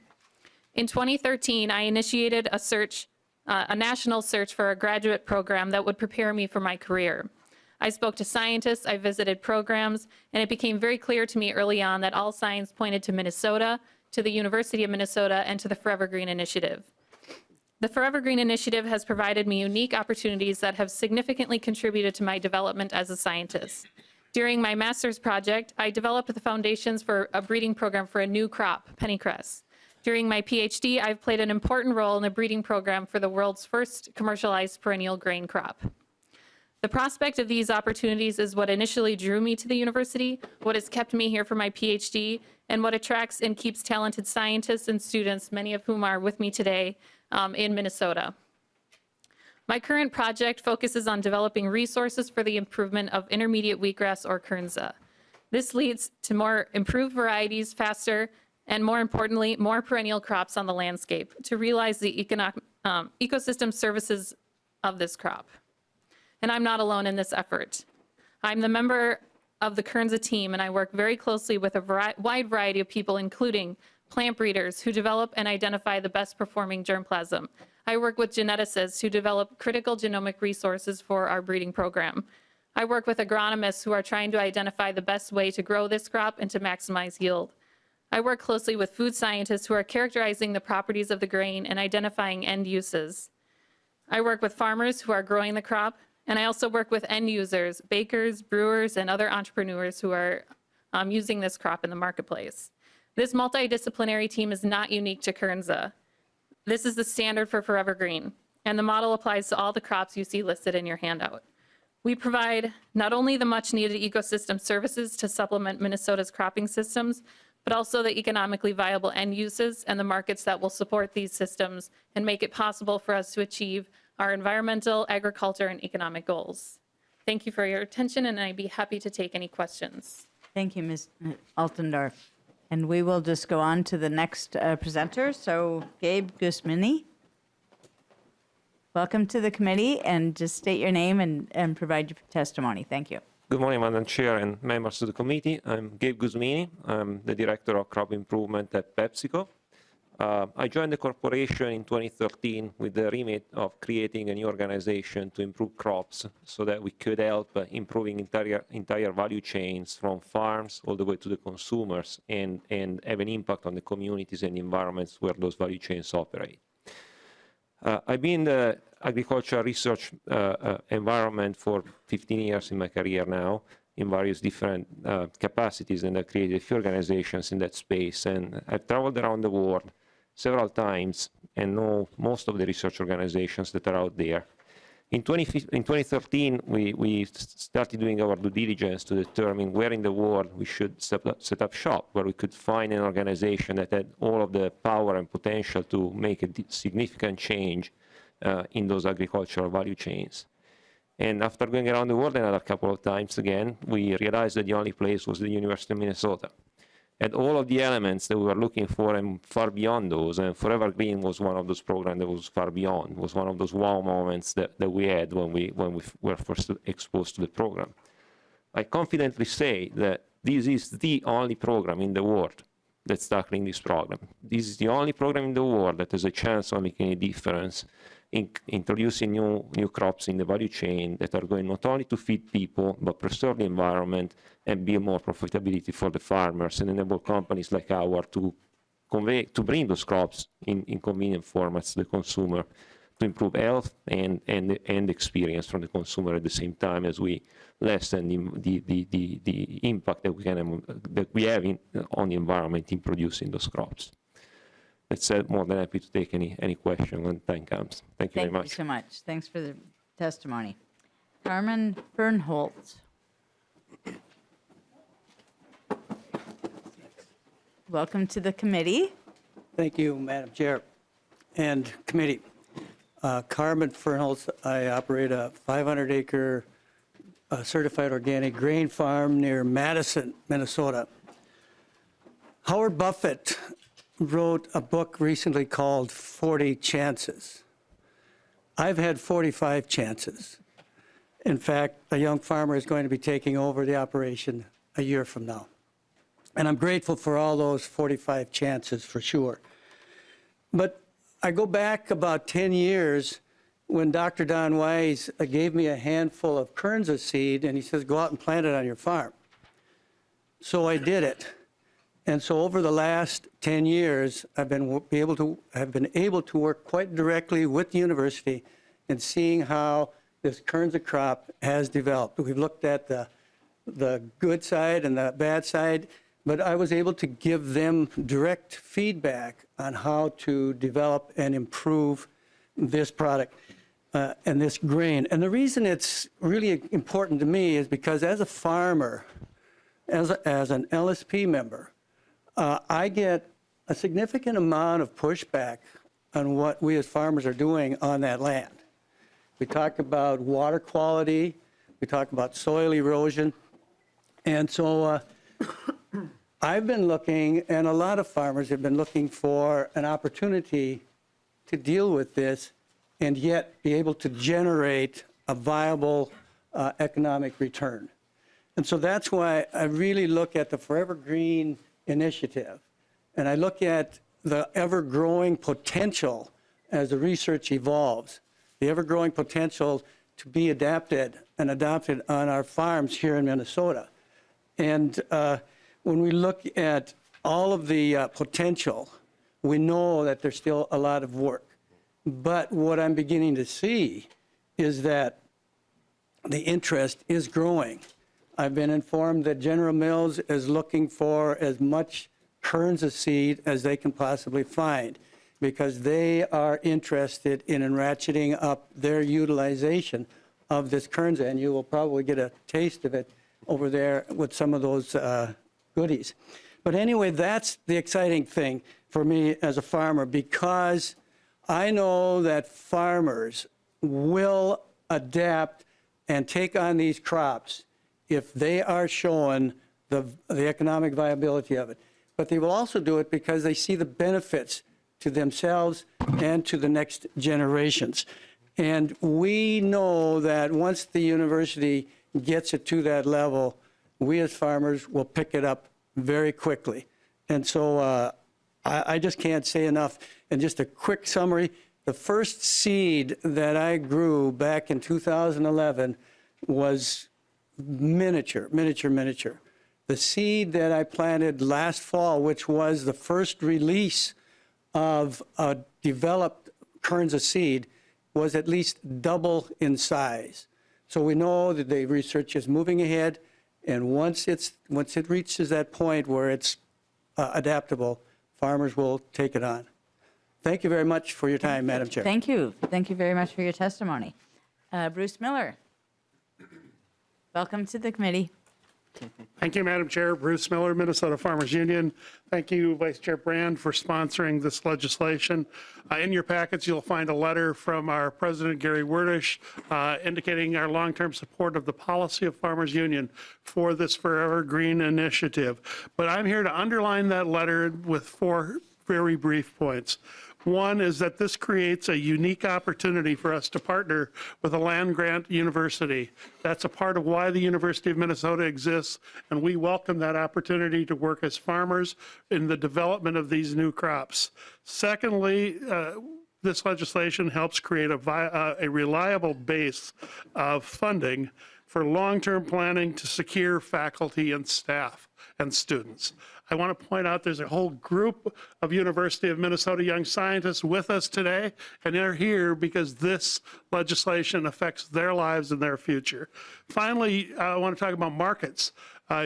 In 2013, I initiated a national search for a graduate program that would prepare me for my career. I spoke to scientists, I visited programs, and it became very clear to me early on that all signs pointed to Minnesota, to the University of Minnesota, and to the Forever Green Initiative. The Forever Green Initiative has provided me unique opportunities that have significantly contributed to my development as a scientist. During my master's project, I developed the foundations for a breeding program for a new crop, pennycress. During my PhD, I've played an important role in the breeding program for the world's first commercialized perennial grain crop. The prospect of these opportunities is what initially drew me to the university, what has kept me here for my PhD, and what attracts and keeps talented scientists and students, many of whom are with me today, in Minnesota. My current project focuses on developing resources for the improvement of intermediate wheatgrass or kernza. This leads to more improved varieties faster, and more importantly, more perennial crops on the landscape to realize the ecosystem services of this crop. And I'm not alone in this effort. I'm the member of the Kernza team, and I work very closely with a wide variety of people, including plant breeders who develop and identify the best performing germplasm. I work with geneticists who develop critical genomic resources for our breeding program. I work with agronomists who are trying to identify the best way to grow this crop and to maximize yield. I work closely with food scientists who are characterizing the properties of the grain and identifying end uses. I work with farmers who are growing the crop, and I also work with end users, bakers, brewers, and other entrepreneurs who are using this crop in the marketplace. This multidisciplinary team is not unique to Kernza. This is the standard for Forever Green, and the model applies to all the crops you see listed in your handout. We provide not only the much-needed ecosystem services to supplement Minnesota's cropping systems, but also the economically viable end uses and the markets that will support these systems and make it possible for us to achieve our environmental, agriculture, and economic goals. Thank you for your attention, and I'd be happy to take any questions. Thank you, Ms. Altendorf. And we will just go on to the next presenter. So Gabe Guzmini, welcome to the committee, and just state your name and provide your testimony. Thank you. Good morning, Madam Chair and members of the committee. I'm Gabe Guzmini. I'm the Director of Crop Improvement at PepsiCo. I joined the corporation in 2013 with the remit of creating a new organization to improve crops so that we could help improving entire value chains from farms all the way to the consumers and have an impact on the communities and environments where those value chains operate. I've been in the agricultural research environment for 15 years in my career now in various different capacities, and I've created a few organizations in that space. And I've traveled around the world several times and know most of the research organizations that are out there. In 2013, we started doing our due diligence to determine where in the world we should set up shop, where we could find an organization that had all of the power and potential to make a significant change in those agricultural value chains. And after going around the world another couple of times again, we realized that the only place was the University of Minnesota. And all of the elements that we were looking for and far beyond those, and Forever Green was one of those programs that was far beyond, was one of those wow moments that we had when we were first exposed to the program. I confidently say that this is the only program in the world that's tackling this problem. This is the only program in the world that has a chance of making a difference in introducing new crops in the value chain that are going not only to feed people, but preserve the environment and build more profitability for the farmers and enable companies like ours to bring those crops in convenient formats to the consumer to improve health and experience from the consumer at the same time as we lessen the impact that we have on the environment in producing those crops. That said, more than happy to take any question when time comes. Thank you very much. Thank you so much. Thanks for the testimony. Carmen Fernholz. Welcome to the committee. Thank you, Madam Chair and committee. Carmen Fernholz, I operate a 500-acre certified organic grain farm near Madison, Minnesota. Howard Buffett wrote a book recently called 40 Chances. I've had 45 chances. In fact, a young farmer is going to be taking over the operation a year from now. And I'm grateful for all those 45 chances for sure. But I go back about 10 years when Dr. Don Wise gave me a handful of Kernza seed and he says, go out and plant it on your farm. So I did it. And so over the last 10 years, I've been able to work quite directly with the university and seeing how this Kernza crop has developed. We've looked at the good side and the bad side, but I was able to give them direct feedback on how to develop and improve this product and this grain. And the reason it's really important to me is because as a farmer, as an LSP member, I get a significant amount of pushback on what we as farmers are doing on that land. We talk about water quality, we talk about soil erosion, and so I've been looking, and a lot of farmers have been looking for an opportunity to deal with this and yet be able to generate a viable economic return. And so that's why I really look at the Forever Green initiative, and I look at the ever-growing potential as the research evolves, the ever-growing potential to be adapted and adopted on our farms here in Minnesota. And when we look at all of the potential, we know that there's still a lot of work. But what I'm beginning to see is that the interest is growing. I've been informed that General Mills is looking for as much Kernza seed as they can possibly find because they are interested in ratcheting up their utilization of this Kernza, and you will probably get a taste of it over there with some of those goodies. But anyway, that's the exciting thing for me as a farmer because I know that farmers will adapt and take on these crops if they are showing the economic viability of it. But they will also do it because they see the benefits to themselves and to the next generations. And we know that once the university gets it to that level, we as farmers will pick it up very quickly. And so I just can't say enough. And just a quick summary, the first seed that I grew back in 2011 was miniature. The seed that I planted last fall, which was the first release of a developed Kernza seed, was at least double in size. So we know that the research is moving ahead, and once it reaches that point where it's adaptable, farmers will take it on. Thank you very much for your time, Madam Chair. Thank you. Thank you very much for your testimony. Bruce Miller. Welcome to the committee. Thank you, Madam Chair. Bruce Miller, Minnesota Farmers Union. Thank you, Vice Chair Brand, for sponsoring this legislation. In your packets, you'll find a letter from our President, Gary Werdish, indicating our long-term support of the policy of Farmers Union for this Forever Green initiative. But I'm here to underline that letter with 4 very brief points. One is that this creates a unique opportunity for us to partner with a land-grant university. That's a part of why the University of Minnesota exists, and we welcome that opportunity to work as farmers in the development of these new crops. Secondly, this legislation helps create a reliable base of funding for long-term planning to secure faculty and staff and students. I want to point out there's a whole group of University of Minnesota young scientists with us today, and they're here because this legislation affects their lives and their future. Finally, I want to talk about markets.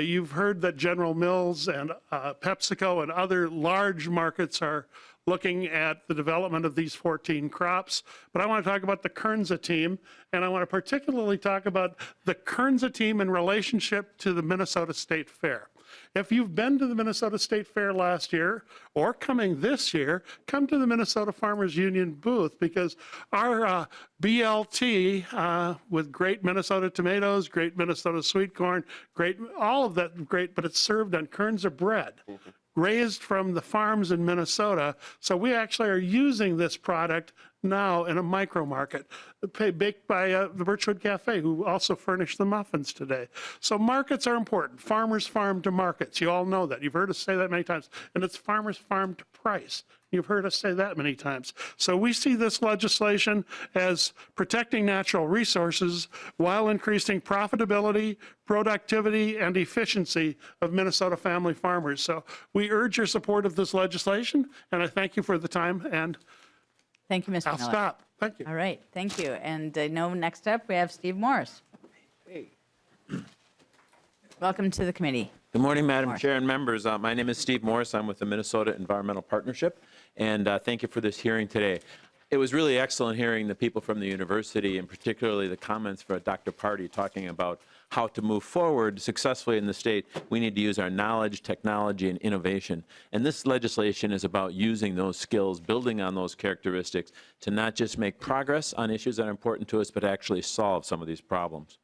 You've heard that General Mills and PepsiCo and other large markets are looking at the development of these 14 crops. But I want to talk about the Kernza team, and I want to particularly talk about the Kernza team in relationship to the Minnesota State Fair. If you've been to the Minnesota State Fair last year or coming this year, come to the Minnesota Farmers Union booth, because our BLT with great Minnesota tomatoes, great Minnesota sweet corn, great, all of that great, but it's served on Kernza bread. Raised from the farms in Minnesota. So we actually are using this product now in a micro market, baked by the Birchwood Cafe, who also furnished the muffins today. So markets are important. Farmers farm to markets. You all know that. You've heard us say that many times. And it's farmers farm to price. You've heard us say that many times. So we see this legislation as protecting natural resources while increasing profitability, productivity, and efficiency of Minnesota family farmers. So we urge your support of this legislation, and I thank you for the time, and thank you, Mr. I'll Miller. stop. Thank you. All right, thank you. And I know next up we have Steve Morris. Welcome to the committee. Good morning, Madam Chair and members. My name is Steve Morris. I'm with the Minnesota Environmental Partnership, and thank you for this hearing today. It was really excellent hearing the people from the university, and particularly the comments from Dr. Pardee talking about how to move forward successfully in the state. We need to use our knowledge, technology, and innovation. And this legislation is about using those skills, building on those characteristics to not just make progress on issues that are important to us, but actually solve some of these problems.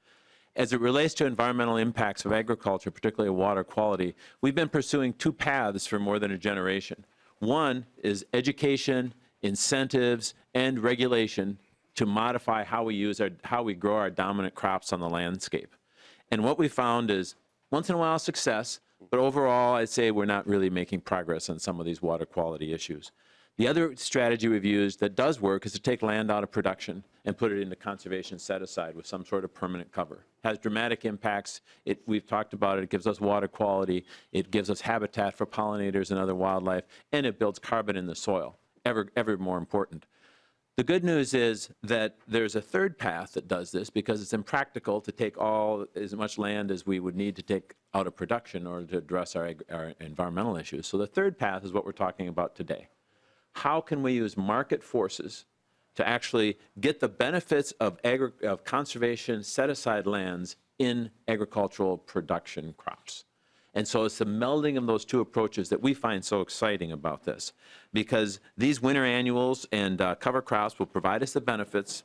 As it relates to environmental impacts of agriculture, particularly water quality, we've been pursuing 2 paths for more than a generation. One is education, incentives, and regulation to modify how we grow our dominant crops on the landscape. And what we found is once in a while success, but overall I'd say we're not really making progress on some of these water quality issues. The other strategy we've used that does work is to take land out of production and put it into conservation set aside with some sort of permanent cover. It has dramatic impacts. We've talked about it. It gives us water quality. It gives us habitat for pollinators and other wildlife, and it builds carbon in the soil, ever more important. The good news is that there's a third path that does this, because it's impractical to take as much land as we would need to take out of production in order to address our environmental issues. So the third path is what we're talking about today. How can we use market forces to actually get the benefits of conservation set-aside lands in agricultural production crops? And so it's the melding of those 2 approaches that we find so exciting about this, because these winter annuals and cover crops will provide us the benefits.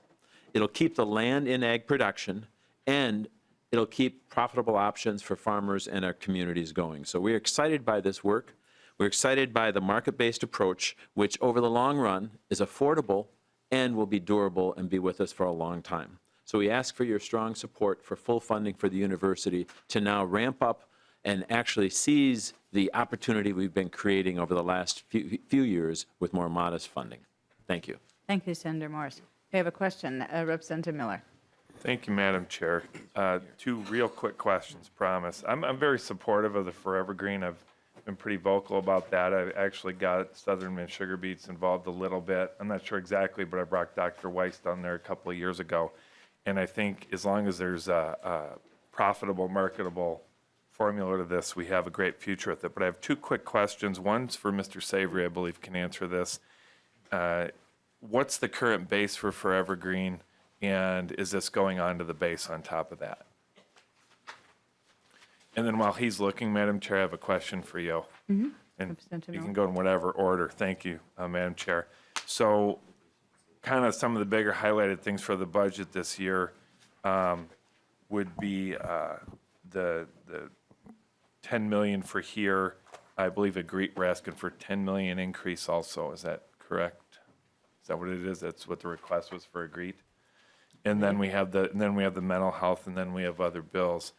It'll keep the land in ag production, and it'll keep profitable options for farmers and our communities going. So we're excited by this work. We're excited by the market-based approach, which over the long run is affordable and will be durable and be with us for a long time. So we ask for your strong support for full funding for the university to now ramp up and actually sees the opportunity we've been creating over the last few years with more modest funding. Thank you. Thank you, Senator Morris. We have a question, Representative Miller. Thank you, Madam Chair. Two real quick questions, promise. I'm very supportive of the Forever Green. I've been pretty vocal about that. I actually got Southern Miss Sugar Beets involved a little bit. I'm not sure exactly, but I brought Dr. Weiss down there a couple of years ago. And I think as long as there's a profitable, marketable formula to this, we have a great future with it. But I have two quick questions. One's for Mr. Savory, I believe can answer this. What's the current base for Forever Green, and is this going on to the base on top of that? And then while he's looking, Madam Chair, I have a question for you. And you can go in whatever order. Thank you, Madam Chair. So kind of some of the bigger highlighted things for the budget this year would be the 10 million for here. I believe we're asking for 10 million increase also. Is that correct? Is that what it is? That's what the request was for agreed. And then we have the mental health, and then we have other bills.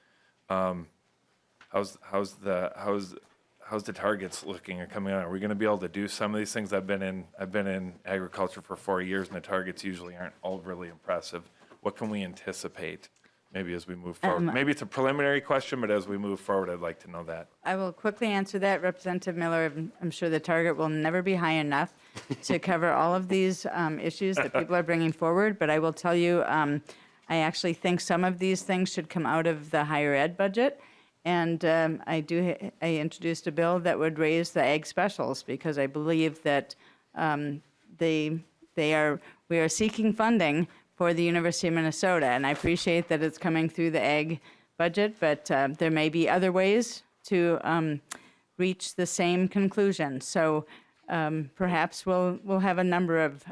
How's the targets looking or coming out? Are we going to be able to do some of these things? I've been in agriculture for 4 years, and the targets usually aren't overly impressive. What can we anticipate? Maybe as we move forward. Maybe it's a preliminary question, but as we move forward, I'd like to know that. I will quickly answer that, Representative Miller. I'm sure the target will never be high enough to cover all of these issues that people are bringing forward. But I will tell you, I actually think some of these things should come out of the higher ed budget. And I introduced a bill that would raise the ag specials because I believe that we are seeking funding for the University of Minnesota, and I appreciate that it's coming through the ag budget, but there may be other ways to reach the same conclusion. So perhaps we'll have a number of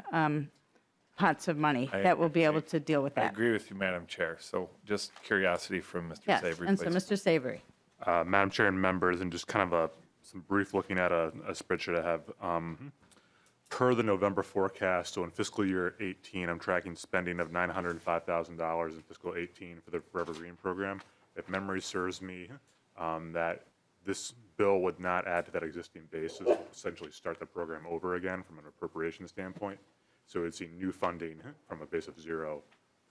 pots of money that will be able to deal with that. I agree with you, Madam Chair. So just curiosity from Mr. Yes, Savory, and so please. Mr. Savory. Madam Chair and members, and just kind of some brief looking at a spreadsheet I have. Per the November forecast, so in fiscal year 18, I'm tracking spending of $905,000 in fiscal 18 for the Forever Green program. If memory serves me, that this bill would not add to that existing base, so it would essentially start the program over again from an appropriation standpoint. So we'd see new funding from a base of 0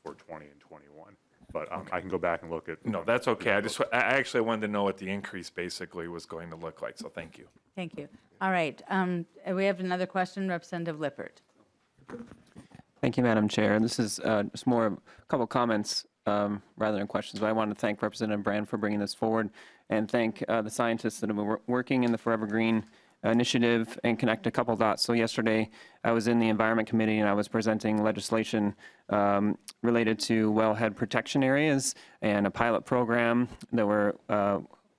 for 20 and 21. But I can go back and look at. No, that's okay. I actually wanted to know what the increase basically was going to look like, so thank you. Thank you. All right. We have another question, Representative Lippert. Thank you, Madam Chair. This is just more of a couple comments rather than questions, but I want to thank Representative Brand for bringing this forward and thank the scientists that have been working in the Forever Green initiative and connect a couple dots. So yesterday I was in the Environment Committee and I was presenting legislation related to wellhead protection areas and a pilot program that we're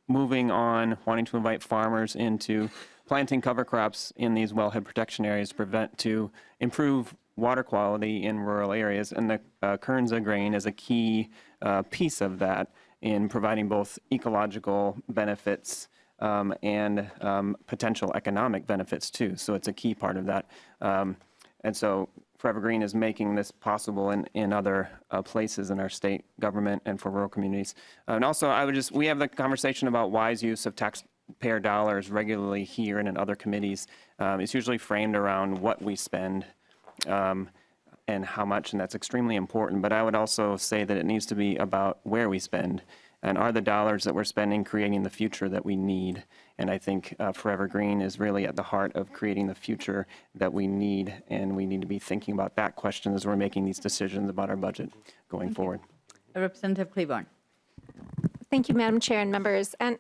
moving on, wanting to invite farmers into planting cover crops in these wellhead protection areas to improve water quality in rural areas. And the Kernza grain is a key piece of that in providing both ecological benefits and potential economic benefits too. So it's a key part of that. And so Forever Green is making this possible in other places in our state government and for rural communities. And also, we have the conversation about wise use of taxpayer dollars regularly here and in other committees. It's usually framed around what we spend and how much, and that's extremely important. But I would also say that it needs to be about where we spend. And are the dollars that we're spending creating the future that we need? And I think Forever Green is really at the heart of creating the future that we need, and we need to be thinking about that question as we're making these decisions about our budget going forward. Representative Cleaborn. Thank you, Madam Chair and members. And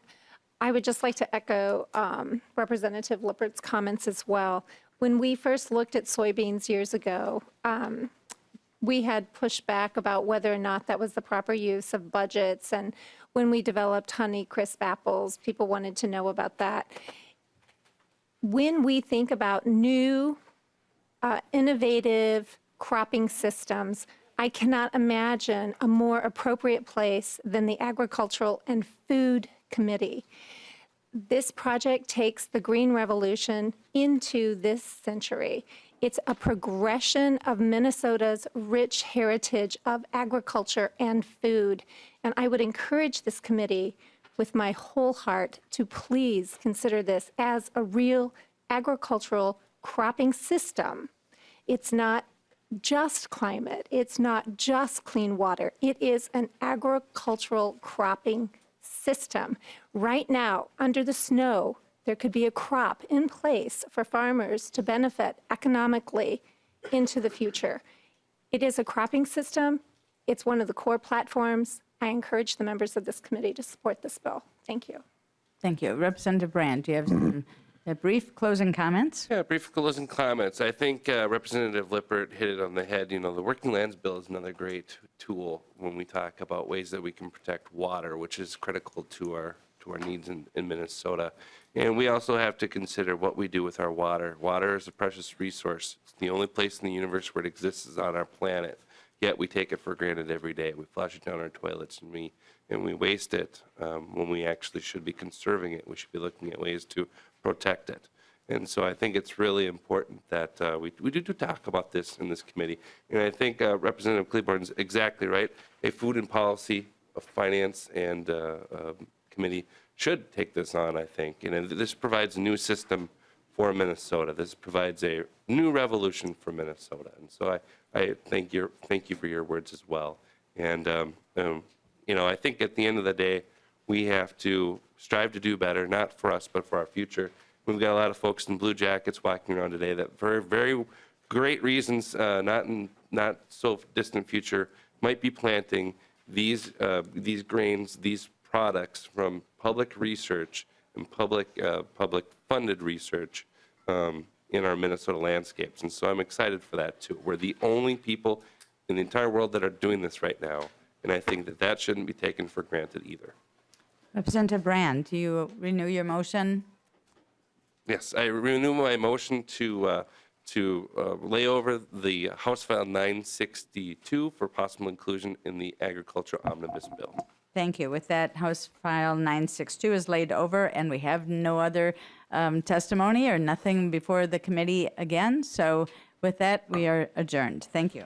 I would just like to echo Representative Lippert's comments as well. When we first looked at soybeans years ago, we had pushed back about whether or not that was the proper use of budgets. And when we developed Honey Crisp apples, people wanted to know about that. When we think about new, innovative cropping systems, I cannot imagine a more appropriate place than the Agricultural and Food Committee. This project takes the Green Revolution into this century. It's a progression of Minnesota's rich heritage of agriculture and food. And I would encourage this committee with my whole heart to please consider this as a real agricultural cropping system. It's not just climate. It's not just clean water. It is an agricultural cropping system. Right now, under the snow, there could be a crop in place for farmers to benefit economically into the future. It is a cropping system. It's one of the core platforms. I encourage the members of this committee to support this bill. Thank you. Thank you. Representative Brand, do you have some brief closing comments? Yeah, brief closing comments. I think Representative Lippert hit it on the head. You know, the Working Lands Bill is another great tool when we talk about ways that we can protect water, which is critical to our needs in Minnesota. And we also have to consider what we do with our water. Water is a precious resource. It's the only place in the universe where it exists is on our planet. Yet we take it for granted every day. We flush it down our toilets and we waste it when we actually should be conserving it. We should be looking at ways to protect it. And so I think it's really important that we do talk about this in this committee. And I think Representative Kleborn's exactly right. A food and policy, a finance and committee should take this on, I think. And this provides a new system for Minnesota. This provides a new revolution for Minnesota. And so I thank you for your words as well. And you know, I think at the end of the day, we have to strive to do better, not for us, but for our future. We've got a lot of folks in blue jackets walking around today that for very great reasons, not so distant future, might be planting these grains, these products from public research and public funded research in our Minnesota landscapes. And so I'm excited for that too. We're the only people in the entire world that are doing this right now. And I think that shouldn't be taken for granted either. Representative Brand, do you renew your motion? Yes, I renew my motion to lay over the House File 962 for possible inclusion in the Agricultural Omnibus Bill. Thank you. With that, House File 962 is laid over, and we have no other testimony or nothing before the committee again. So with that, we are adjourned. Thank you.